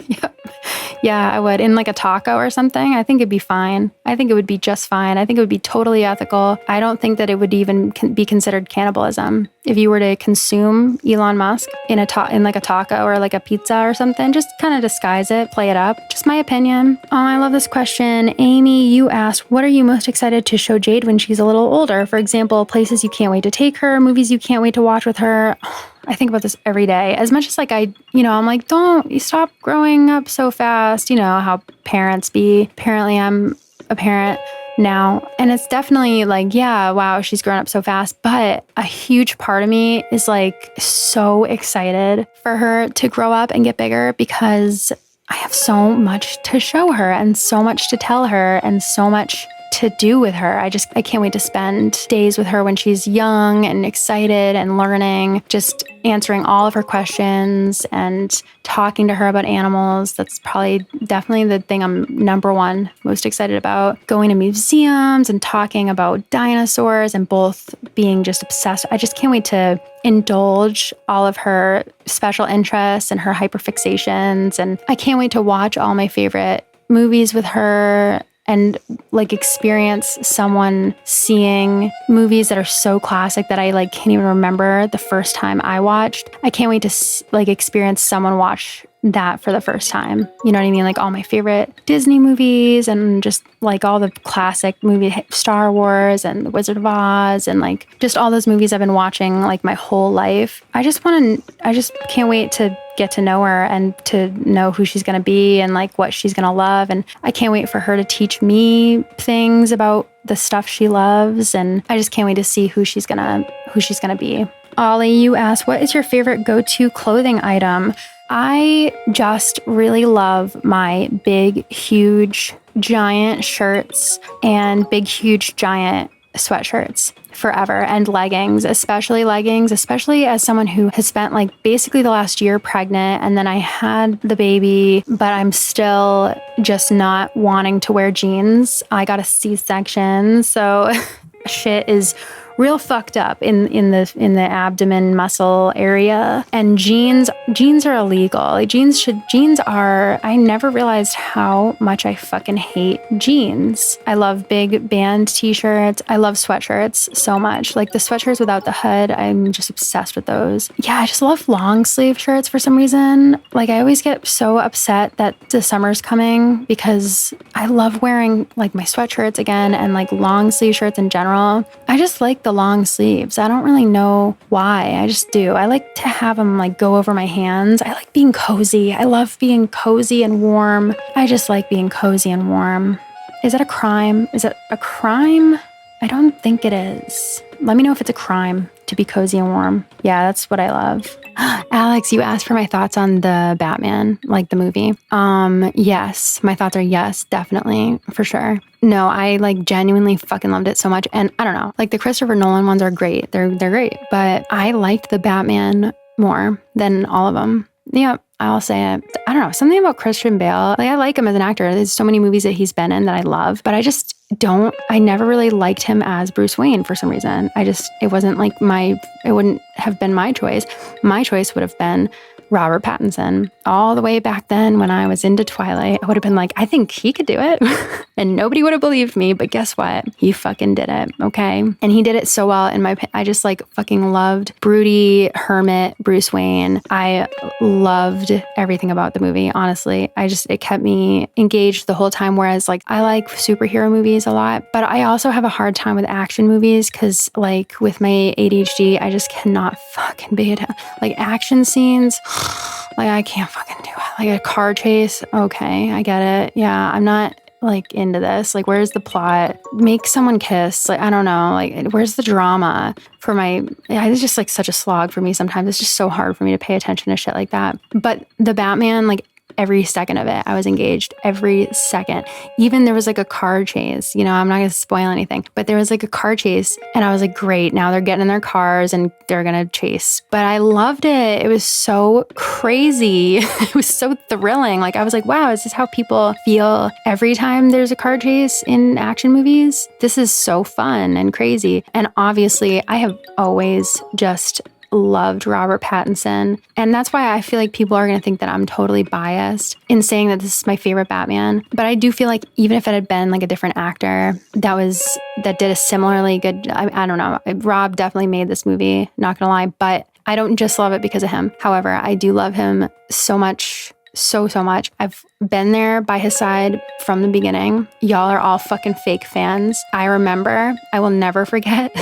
Yep. Yeah, I would. In like a taco or something, I think it'd be fine. I think it would be just fine. I think it would be totally ethical. I don't think that it would even be considered cannibalism. If you were to consume Elon Musk in like a taco or like a pizza or something, just kind of disguise it, play it up. Just my opinion. Oh, I love this question. Amy, you asked, what are you most excited to show Jade when she's a little older? For example, places you can't wait to take her, movies you can't wait to watch with her. I think about this every day. As much as like I'm like, don't you stop growing up so fast. You know how parents be. Apparently I'm a parent now. And it's definitely like, yeah, wow, she's grown up so fast. But a huge part of me is like so excited for her to grow up and get bigger because I have so much to show her and so much to tell her and so much to do with her. I can't wait to spend days with her when she's young and excited and learning, just answering all of her questions and talking to her about animals. That's probably definitely the thing I'm number one most excited about. Going to museums and talking about dinosaurs and both being just obsessed. I just can't wait to indulge all of her special interests and her hyperfixations. And I can't wait to watch all my favorite movies with her and like experience someone seeing movies that are so classic that I like can't even remember the first time I watched. I can't wait to like experience someone watch that for the first time. You know what I mean? Like all my favorite Disney movies and just like all the classic movies, Star Wars and The Wizard of Oz and like just all those movies I've been watching like my whole life. I just can't wait to get to know her and to know who she's going to be and like what she's going to love. And I can't wait for her to teach me things about the stuff she loves. And I just can't wait to see who she's going to be. Ollie, you asked, what is your favorite go-to clothing item? I just really love my big, huge, giant shirts and big, huge, giant sweatshirts forever, and leggings, especially as someone who has spent like basically the last year pregnant, and then I had the baby, but I'm still just not wanting to wear jeans. I got a C-section, so shit is real fucked up in the abdomen muscle area, and jeans are illegal. Like I never realized how much I fucking hate jeans. I love big band t-shirts. I love sweatshirts so much. Like the sweatshirts without the hood, I'm just obsessed with those. Yeah, I just love long sleeve shirts for some reason. Like I always get so upset that the summer's coming because I love wearing like my sweatshirts again and like long sleeve shirts in general. I just like the long sleeves. I don't really know why. I just do. I like to have them like go over my hands. I like being cozy. I love being cozy and warm. I just like being cozy and warm. Is that a crime? Is it a crime? I don't think it is. Let me know if it's a crime to be cozy and warm. Yeah, that's what I love. Alex, you asked for my thoughts on the Batman, like the movie. Yes, my thoughts are yes, definitely, for sure. No, I like genuinely fucking loved it so much. And I don't know, like the Christopher Nolan ones are great. They're great, but I liked the Batman more than all of them. Yeah, I'll say it. I don't know, something about Christian Bale. Like I like him as an actor. There's so many movies that he's been in that I love, but I never really liked him as Bruce Wayne for some reason. It wasn't like it wouldn't have been my choice. My choice would have been Robert Pattinson. All the way back then when I was into Twilight, I would have been like, I think he could do it. And nobody would have believed me, but guess what? He fucking did it, okay? And he did it so well. I just like fucking loved broody, hermit Bruce Wayne. I loved everything about the movie, honestly. It kept me engaged the whole time, whereas like I like superhero movies a lot, but I also have a hard time with action movies because like with my ADHD, I just cannot fucking be it. Like action scenes, like I can't fucking do it. Like a car chase, okay, I get it. Yeah, I'm not like into this. Like where's the plot? Make someone kiss. Like I don't know. Like where's the drama it's just like such a slog for me sometimes. It's just so hard for me to pay attention to shit like that. But the Batman, like every second of it. I was engaged every second. Even there was like a car chase, I'm not going to spoil anything, but there was like a car chase and I was like, great, now they're getting in their cars and they're going to chase. But I loved it. It was so crazy. It was so thrilling. Like I was like, wow, is this how people feel every time there's a car chase in action movies? This is so fun and crazy. And obviously I have always just loved Robert Pattinson. And that's why I feel like people are going to think that I'm totally biased in saying that this is my favorite Batman. But I do feel like even if it had been like a different actor that did a similarly good, I don't know, Rob definitely made this movie, not gonna lie, but I don't just love it because of him. However, I do love him so much. So much. I've been there by his side from the beginning. Y'all are all fucking fake fans. I will never forget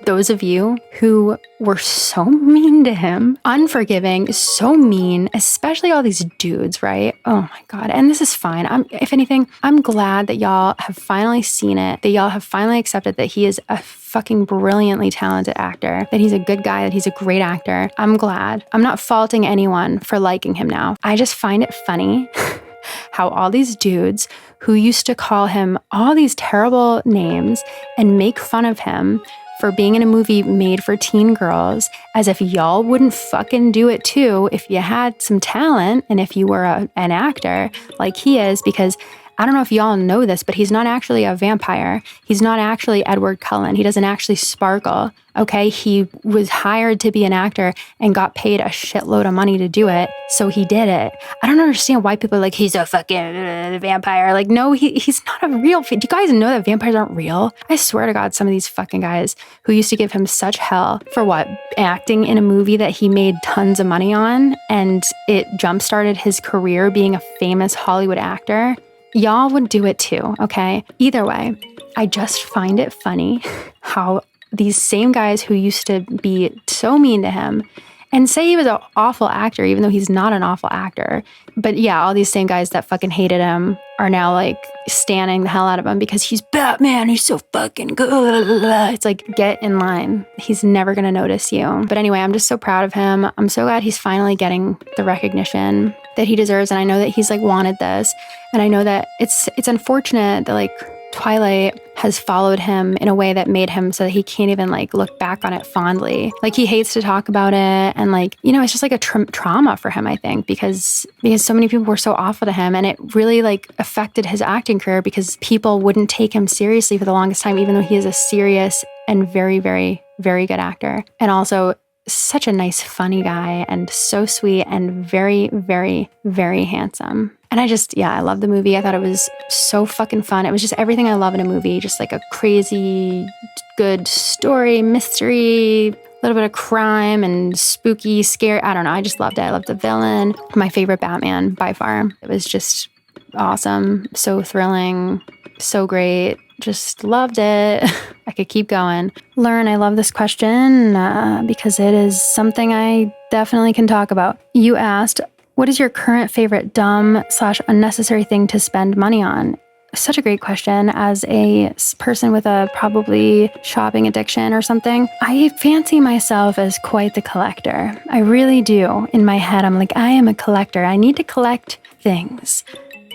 those of you who were so mean to him, unforgiving, so mean, especially all these dudes, right? Oh my God. And this is fine. If anything, I'm glad that y'all have finally seen it, that y'all have finally accepted that he is a fucking brilliantly talented actor, that he's a good guy, that he's a great actor. I'm glad. I'm not faulting anyone for liking him now. I just find it funny how all these dudes who used to call him all these terrible names and make fun of him for being in a movie made for teen girls, as if y'all wouldn't fucking do it too if you had some talent and if you were an actor like he is, because I don't know if y'all know this, but he's not actually a vampire. He's not actually Edward Cullen. He doesn't actually sparkle, okay? He was hired to be an actor and got paid a shitload of money to do it, so he did it. I don't understand why people are like, he's a fucking vampire. Like, no, he's not a real... Do you guys know that vampires aren't real? I swear to God, some of these fucking guys who used to give him such hell for what? Acting in a movie that he made tons of money on, and it jump-started his career being a famous Hollywood actor. Y'all would do it too, okay? Either way, I just find it funny how these same guys who used to be so mean to him and say he was an awful actor, even though he's not an awful actor. But yeah, all these same guys that fucking hated him are now like standing the hell out of him because he's Batman, he's so fucking good. It's like, get in line. He's never gonna notice you. But anyway, I'm just so proud of him. I'm so glad he's finally getting the recognition that he deserves. And I know that he's like wanted this. And I know that it's unfortunate that like Twilight has followed him in a way that made him so that he can't even like look back on it fondly. Like he hates to talk about it. And like, it's just like a trauma for him, I think, because so many people were so awful to him, and it really like affected his acting career because people wouldn't take him seriously for the longest time, even though he is a serious and very, very, very good actor. And also such a nice, funny guy and so sweet and very, very, very handsome. And I love the movie. I thought it was so fucking fun. It was just everything I love in a movie. Just like a crazy, good story, mystery, a little bit of crime and spooky, scary. I don't know. I just loved it. I loved the villain. My favorite Batman by far. It was just awesome. So thrilling. So great. Just loved it. I could keep going. Learn, I love this question because it is something I definitely can talk about. You asked, what is your current favorite dumb/unnecessary thing to spend money on? Such a great question. As a person with a probably shopping addiction or something, I fancy myself as quite the collector. I really do. In my head, I'm like, I am a collector. I need to collect things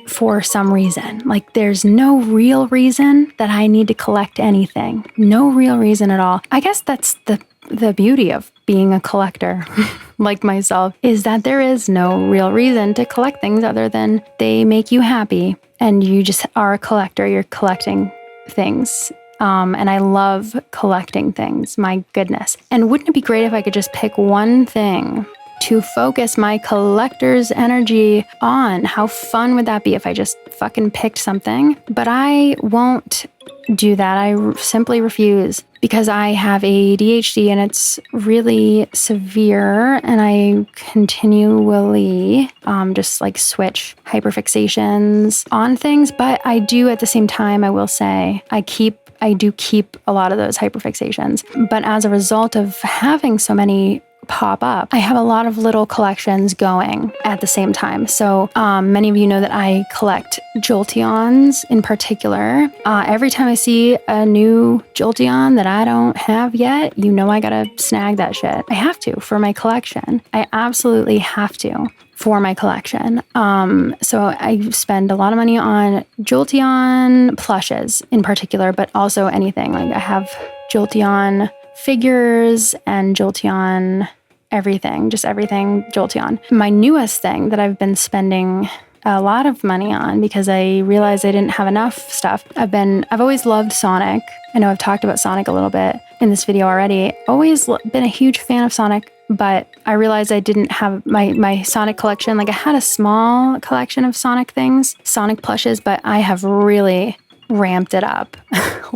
for some reason. Like there's no real reason that I need to collect anything. No real reason at all. I guess that's the beauty of being a collector like myself, is that there is no real reason to collect things other than they make you happy and you just are a collector. You're collecting things. And I love collecting things. My goodness. And wouldn't it be great if I could just pick one thing to focus my collector's energy on? How fun would that be if I just fucking picked something? But I won't do that. I simply refuse because I have ADHD and it's really severe, and I continually just like switch hyperfixations on things. But I do at the same time, I will say, I do keep a lot of those hyperfixations. But as a result of having so many pop up. I have a lot of little collections going at the same time. So many of you know that I collect Jolteons in particular. Every time I see a new Jolteon that I don't have yet, you know I gotta snag that shit. I have to for my collection. I absolutely have to for my collection. So I spend a lot of money on Jolteon plushes in particular, but also anything. Like I have Jolteon figures and Jolteon everything, just everything Jolteon. My newest thing that I've been spending a lot of money on because I realized I didn't have enough stuff. I've always loved Sonic. I know I've talked about Sonic a little bit in this video already. Always been a huge fan of Sonic, but I realized I didn't have my Sonic collection. Like I had a small collection of Sonic things, Sonic plushes, but I have really ramped it up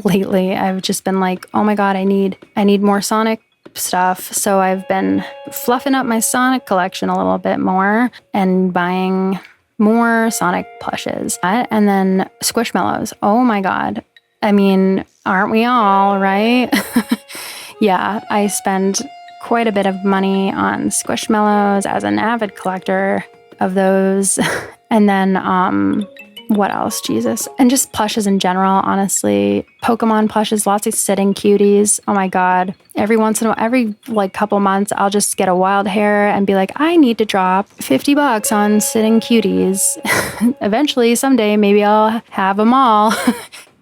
lately. I've just been like, oh my God, I need more Sonic stuff. So I've been fluffing up my Sonic collection a little bit more and buying more Sonic plushes. And then Squishmallows. Oh my God. I mean, aren't we all, right? Yeah, I spend quite a bit of money on Squishmallows as an avid collector of those. And then, what else? Jesus. And just plushes in general, honestly. Pokemon plushes, lots of sitting cuties. Oh my God. Every like couple months, I'll just get a wild hair and be like, I need to drop $50 on sitting cuties. Eventually, someday, maybe I'll have them all.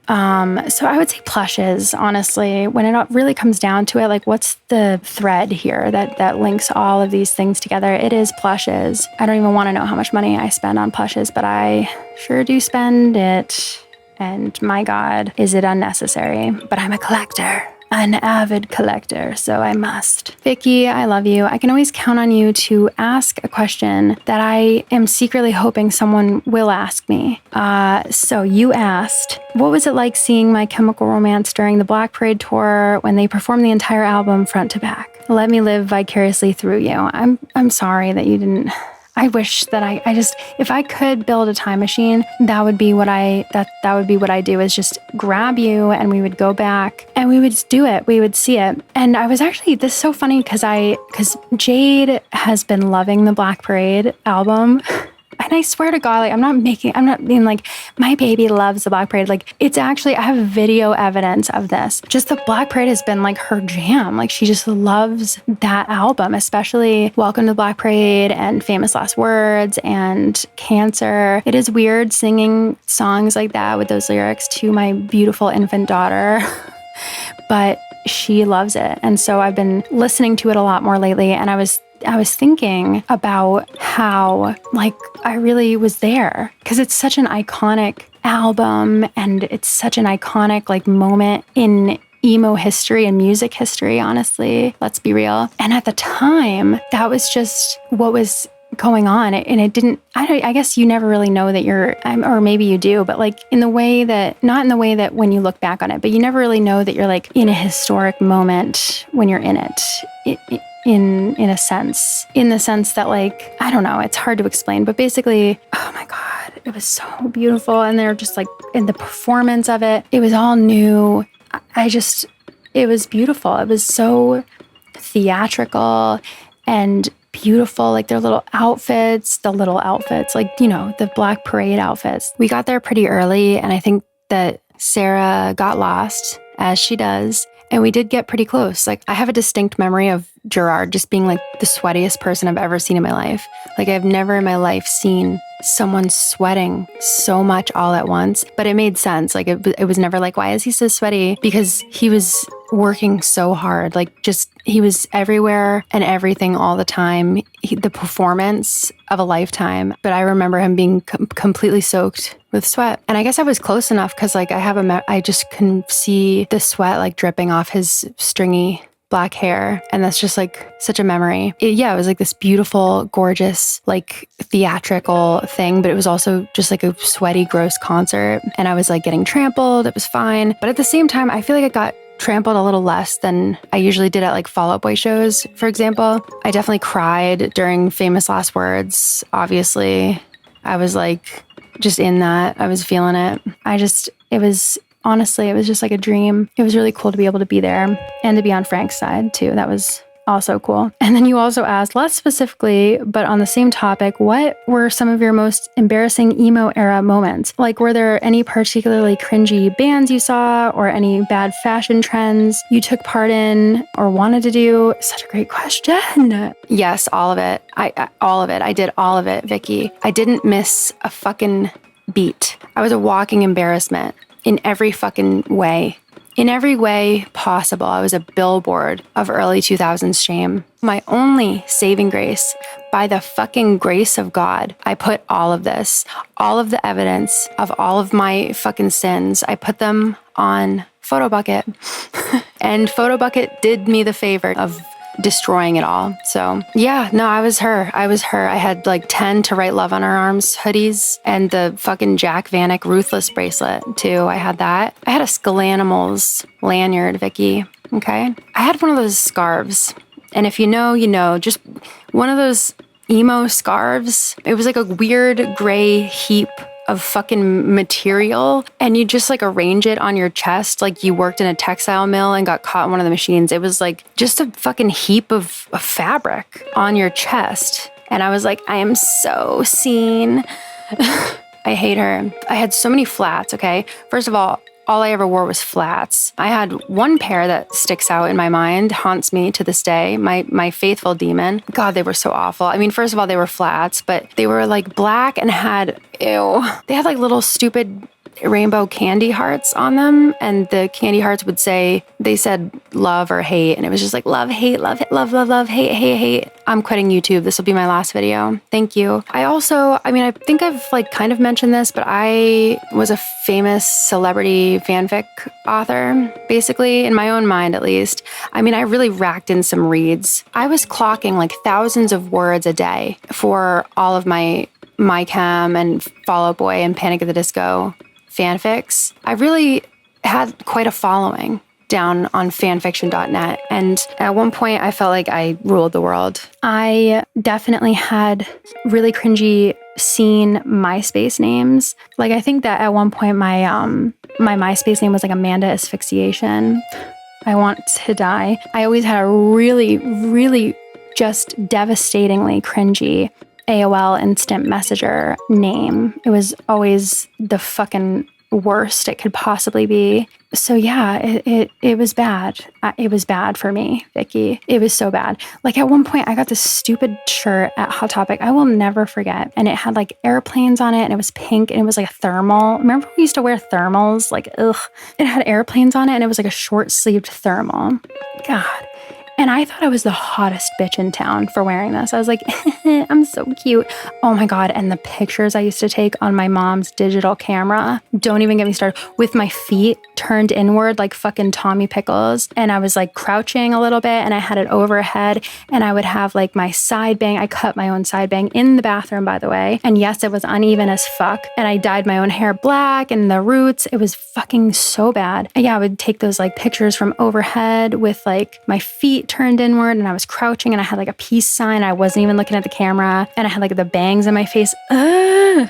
So I would say plushes, honestly. When it really comes down to it, like what's the thread here that links all of these things together? It is plushes. I don't even want to know how much money I spend on plushes, but I sure do spend it. And my God, is it unnecessary? But I'm a collector. An avid collector, so I must. Vicky, I love you. I can always count on you to ask a question that I am secretly hoping someone will ask me. So you asked, what was it like seeing My Chemical Romance during the Black Parade tour when they performed the entire album front to back? Let me live vicariously through you. I'm sorry that you didn't. I wish that I just, if I could build a time machine, that would be what I do, is just grab you and we would go back and we would do it. We would see it. And I was actually, this is so funny because Jade has been loving the Black Parade album. And I swear to God, like, I'm not being like, my baby loves the Black Parade. Like, it's actually, I have video evidence of this. Just the Black Parade has been like her jam. Like, she just loves that album, especially Welcome to the Black Parade and Famous Last Words and Cancer. It is weird singing songs like that with those lyrics to my beautiful infant daughter, but she loves it. And so I've been listening to it a lot more lately. And I was thinking about how, like, I really was there because it's such an iconic album and it's such an iconic, like, moment in emo history and music history, honestly. Let's be real. And at the time, that was just what was going on. And it didn't, I guess you never really know that or maybe you do, but like not in the way that when you look back on it, but you never really know that you're like in a historic moment when you're in it. In the sense that, like, I don't know, it's hard to explain, but basically, oh my God, it was so beautiful. And they're just like, in the performance of it, it was all new. It was beautiful. It was so theatrical and beautiful, like their little outfits, like, you know, the Black Parade outfits. We got there pretty early, and I think that Sarah got lost, as she does. And we did get pretty close. Like, I have a distinct memory of Gerard just being like the sweatiest person I've ever seen in my life. Like, I've never in my life seen someone sweating so much all at once, but it made sense. Like, it was never like, why is he so sweaty? Because he was working so hard. Like, just, he was everywhere and everything all the time. The performance of a lifetime. But I remember him being completely soaked with sweat. And I guess I was close enough because, like, I just can see the sweat, like, dripping off his stringy black hair. And that's just like such a memory. It was like this beautiful, gorgeous, like, theatrical thing, but it was also just like a sweaty, gross concert. And I was like getting trampled. It was fine. But at the same time, I feel like I got trampled a little less than I usually did at, like, Fall Out Boy shows, for example. I definitely cried during Famous Last Words. Obviously, I was like just in that. I was feeling it. Honestly, it was just like a dream. It was really cool to be able to be there and to be on Frank's side too. That was Also cool. And then you also asked, less specifically, but on the same topic, what were some of your most embarrassing emo era moments? Like, were there any particularly cringy bands you saw or any bad fashion trends you took part in or wanted to do? Such a great question. Yes, all of it. All of it. I did all of it, Vicky. I didn't miss a fucking beat. I was a walking embarrassment in every fucking way. In every way possible, I was a billboard of early 2000s shame. My only saving grace, by the fucking grace of God, I put all of this, all of the evidence of all of my fucking sins, I put them on Photobucket. And Photobucket did me the favor of destroying it all. So yeah, no, I was her. I had like 10 to write love on her arms hoodies and the fucking Jack Vanek Ruthless bracelet too. I had that. I had a Skull lanyard, Vicky. Okay. I had one of those scarves. And if you know, you know, just one of those emo scarves. It was like a weird gray heap of fucking material, and you just like arrange it on your chest like you worked in a textile mill and got caught in one of the machines. It was like just a fucking heap of fabric on your chest. And I was like, I am so seen. I hate her. I had so many flats, okay? First of all I ever wore was flats. I had one pair that sticks out in my mind, haunts me to this day, my faithful demon. God, they were so awful. I mean, first of all, they were flats, but they were like black and had, ew. They had like little stupid rainbow candy hearts on them, and the candy hearts would say, they said love or hate, and it was just like love, hate, love, love, love, love, hate, hate, hate. I'm quitting YouTube. This will be my last video. Thank you. I think I've like kind of mentioned this, but I was a famous celebrity fanfic author, basically, in my own mind at least. I mean, I really racked in some reads. I was clocking like thousands of words a day for all of my Chem and Fall Out Boy and Panic at the Disco fanfics. I really had quite a following down on fanfiction.net. And at one point I felt like I ruled the world. I definitely had really cringy scene MySpace names. Like, I think that at one point my MySpace name was like Amanda Asphyxiation. I want to die. I always had a really, really just devastatingly cringy AOL Instant Messenger name. It was always the fucking worst it could possibly be. So yeah, it was bad. It was bad for me, Vicky. It was so bad. Like, at one point I got this stupid shirt at Hot Topic. I will never forget. And it had like airplanes on it, and it was pink, and it was like a thermal. Remember we used to wear thermals? Like, ugh. It had airplanes on it, and it was like a short sleeved thermal. God. And I thought I was the hottest bitch in town for wearing this. I was like, I'm so cute. Oh my God. And the pictures I used to take on my mom's digital camera, don't even get me started, with my feet turned inward like fucking Tommy Pickles. And I was like crouching a little bit, and I had it overhead, and I would have like my side bang. I cut my own side bang in the bathroom, by the way. And yes, it was uneven as fuck. And I dyed my own hair black and the roots. It was fucking so bad. And yeah, I would take those like pictures from overhead with like my feet turned inward, and I was crouching, and I had like a peace sign. I wasn't even looking at the camera, and I had like the bangs in my face. It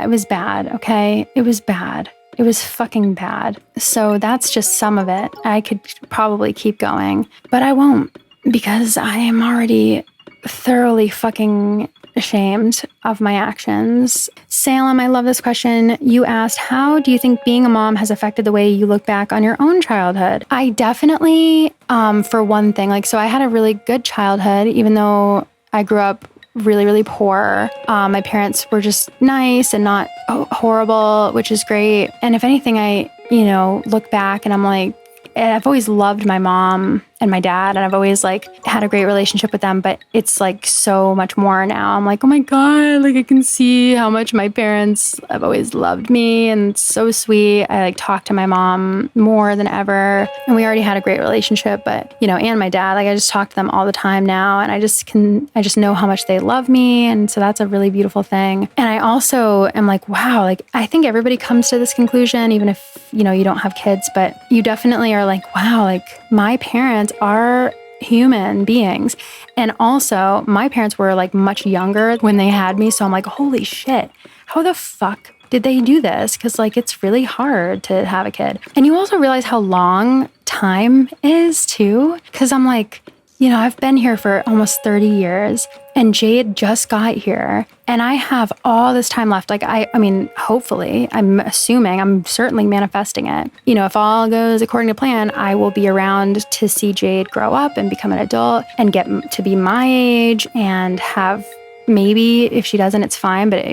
was bad. Okay. It was bad. It was fucking bad. So that's just some of it. I could probably keep going, but I won't, because I am already thoroughly fucking ashamed of my actions. Salem, I love this question. You asked, how do you think being a mom has affected the way you look back on your own childhood? I definitely, for one thing, so I had a really good childhood, even though I grew up really, really poor. My parents were just nice and not horrible, which is great. And if anything, I, look back and I'm like, I've always loved my mom and my dad, and I've always like had a great relationship with them, but it's like so much more now. I'm like, oh my God, like I can see how much my parents have always loved me, and it's so sweet. I like talk to my mom more than ever, and we already had a great relationship, but and my dad, like I just talk to them all the time now, and I just know how much they love me. And so that's a really beautiful thing. And I also am like, wow, like I think everybody comes to this conclusion, even if, you don't have kids, but you definitely are like, wow, like my parents are human beings. And also my parents were like much younger when they had me. So I'm like, holy shit, how the fuck did they do this? Because like it's really hard to have a kid. And you also realize how long time time is too. Cause I'm like, I've been here for almost 30 years and Jade just got here and I have all this time left. Like, I mean, hopefully, I'm certainly manifesting it. If all goes according to plan, I will be around to see Jade grow up and become an adult and get to be my age and have, maybe if she doesn't, it's fine, but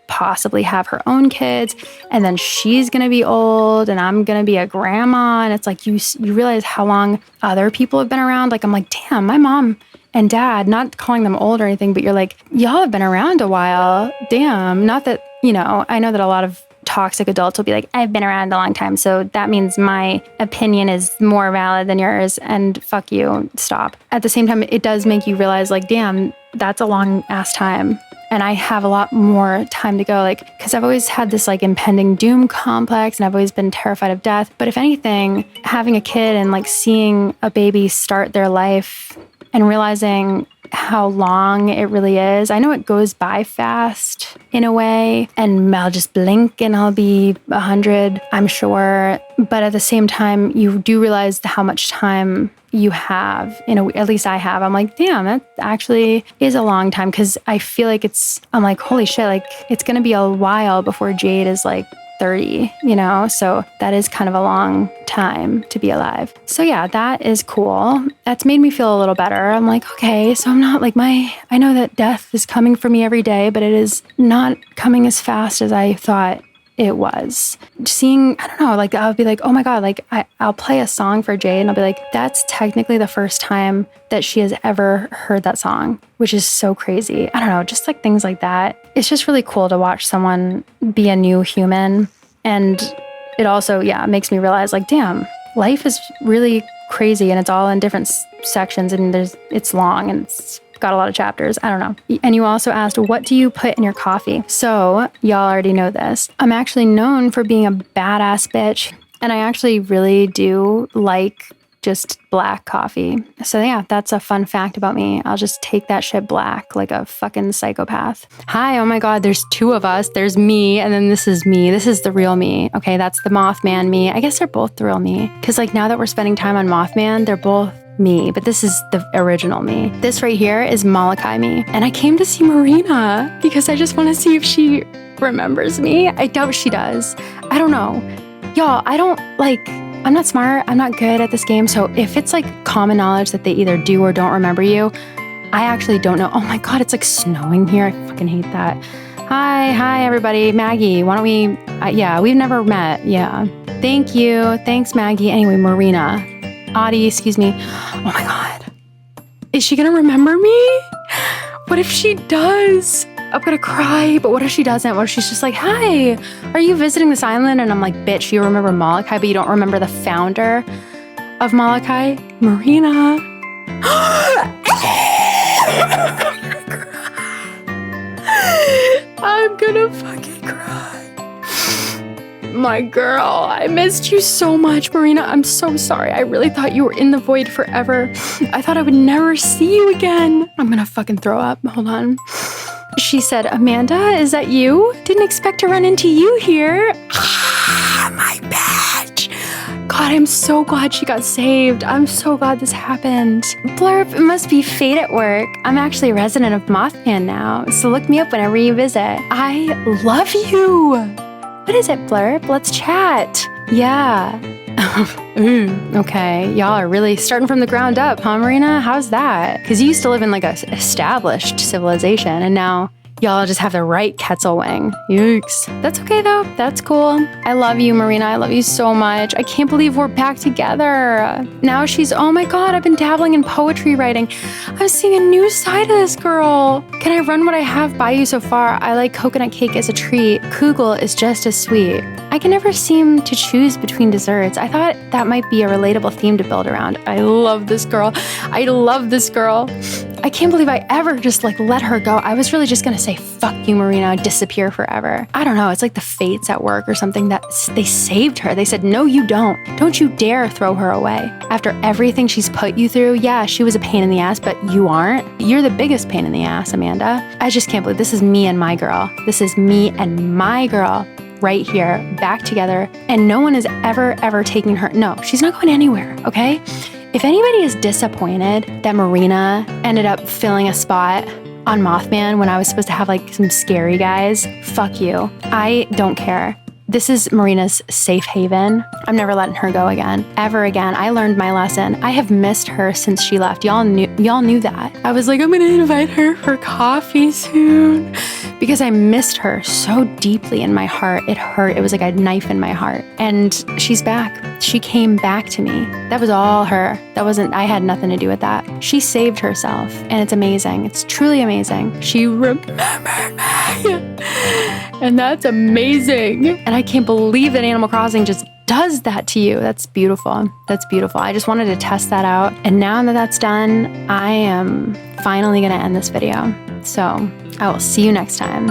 possibly have her own kids. And then she's going to be old and I'm going to be a grandma. And it's like, you realize how long other people have been around. Like, I'm like, damn, my mom and dad, not calling them old or anything, but you're like, y'all have been around a while. Damn. Not that, I know that a lot of toxic adults will be like, I've been around a long time, so that means my opinion is more valid than yours, and fuck you, stop. At the same time, it does make you realize, like, damn, that's a long ass time. And I have a lot more time to go, like, because I've always had this like impending doom complex and I've always been terrified of death. But if anything, having a kid and like seeing a baby start their life and realizing how long it really is. I know it goes by fast in a way, and I'll just blink and I'll be 100, I'm sure. But at the same time, you do realize how much time you have, at least I have. I'm like, damn, that actually is a long time, because I feel like I'm like, holy shit, like it's going to be a while before Jade is like 30, so that is kind of a long time to be alive. So yeah, that is cool. That's made me feel a little better. I'm like, okay, so I'm not like I know that death is coming for me every day, but it is not coming as fast as I thought it was. Seeing, I don't know, like I'll be like, oh my God, like I'll play a song for Jade and I'll be like, that's technically the first time that she has ever heard that song, which is so crazy. I don't know, just like things like that. It's just really cool to watch someone be a new human. And it also, makes me realize like, damn, life is really crazy and it's all in different sections and it's long and it's got a lot of chapters. I don't know. And you also asked, what do you put in your coffee? So y'all already know this. I'm actually known for being a badass bitch. And I actually really do like just black coffee. So yeah, that's a fun fact about me. I'll just take that shit black like a fucking psychopath. Hi, oh my God, there's two of us. There's me, and then this is me. This is the real me. Okay, that's the Mothman me. I guess they're both the real me. Because like now that we're spending time on Mothman, they're both me, but this is the original me. This right here is Molokai me. And I came to see Marina because I just want to see if she remembers me. I doubt she does. I don't know. Y'all, I'm not smart. I'm not good at this game. So if it's like common knowledge that they either do or don't remember you, I actually don't know. Oh my God, it's like snowing here. I fucking hate that. Hi everybody. Maggie, why don't we, we've never met. Yeah. Thank you. Thanks, Maggie. Anyway, Marina. Audie, excuse me. Oh my God. Is she gonna remember me? What if she does? I'm gonna cry, but what if she doesn't? What if she's just like, hi, are you visiting this island? And I'm like, bitch, you remember Molokai, but you don't remember the founder of Molokai? Marina. I'm gonna fucking cry. My girl, I missed you so much, Marina. I'm so sorry. I really thought you were in the void forever. I thought I would never see you again. I'm gonna fucking throw up. Hold on. She said, Amanda, is that you? Didn't expect to run into you here. My bitch. God, I'm so glad she got saved. I'm so glad this happened. Blurb, it must be fate at work. I'm actually a resident of Mothman now, so look me up whenever you visit. I love you. What is it, Blurb? Let's chat. Yeah. Okay. Y'all are really starting from the ground up, huh, Marina? How's that? Because you used to live in like a established civilization, and now y'all just have the right Quetzalwing. Yikes. That's okay though. That's cool. I love you, Marina. I love you so much. I can't believe we're back together. Now she's, oh my God, I've been dabbling in poetry writing. I'm seeing a new side of this girl. Can I run what I have by you so far? I like coconut cake as a treat. Kugel is just as sweet. I can never seem to choose between desserts. I thought that might be a relatable theme to build around. I love this girl. I love this girl. I can't believe I ever just like let her go. I was really just gonna say, fuck you, Marina, disappear forever. I don't know, it's like the fates at work or something that they saved her. They said, no, you don't. Don't you dare throw her away. After everything she's put you through, yeah, she was a pain in the ass, but you aren't. You're the biggest pain in the ass, Amanda. I just can't believe this is me and my girl. This is me and my girl. right here, back together, and no one is ever taking her. No, she's not going anywhere, okay? If anybody is disappointed that Marina ended up filling a spot on Mothman when I was supposed to have like some scary guys, fuck you. I don't care. This is Marina's safe haven. I'm never letting her go again, ever again. I learned my lesson. I have missed her since she left. Y'all knew that. I was like, I'm gonna invite her for coffee soon because I missed her so deeply in my heart. It hurt. It was like a knife in my heart. And she's back. She came back to me. That was all her. I had nothing to do with that. She saved herself, and it's amazing. It's truly amazing. She remembered me. And that's amazing. And I can't believe that Animal Crossing just does that to you. That's beautiful. That's beautiful. I just wanted to test that out. And now that that's done, I am finally going to end this video. So I will see you next time.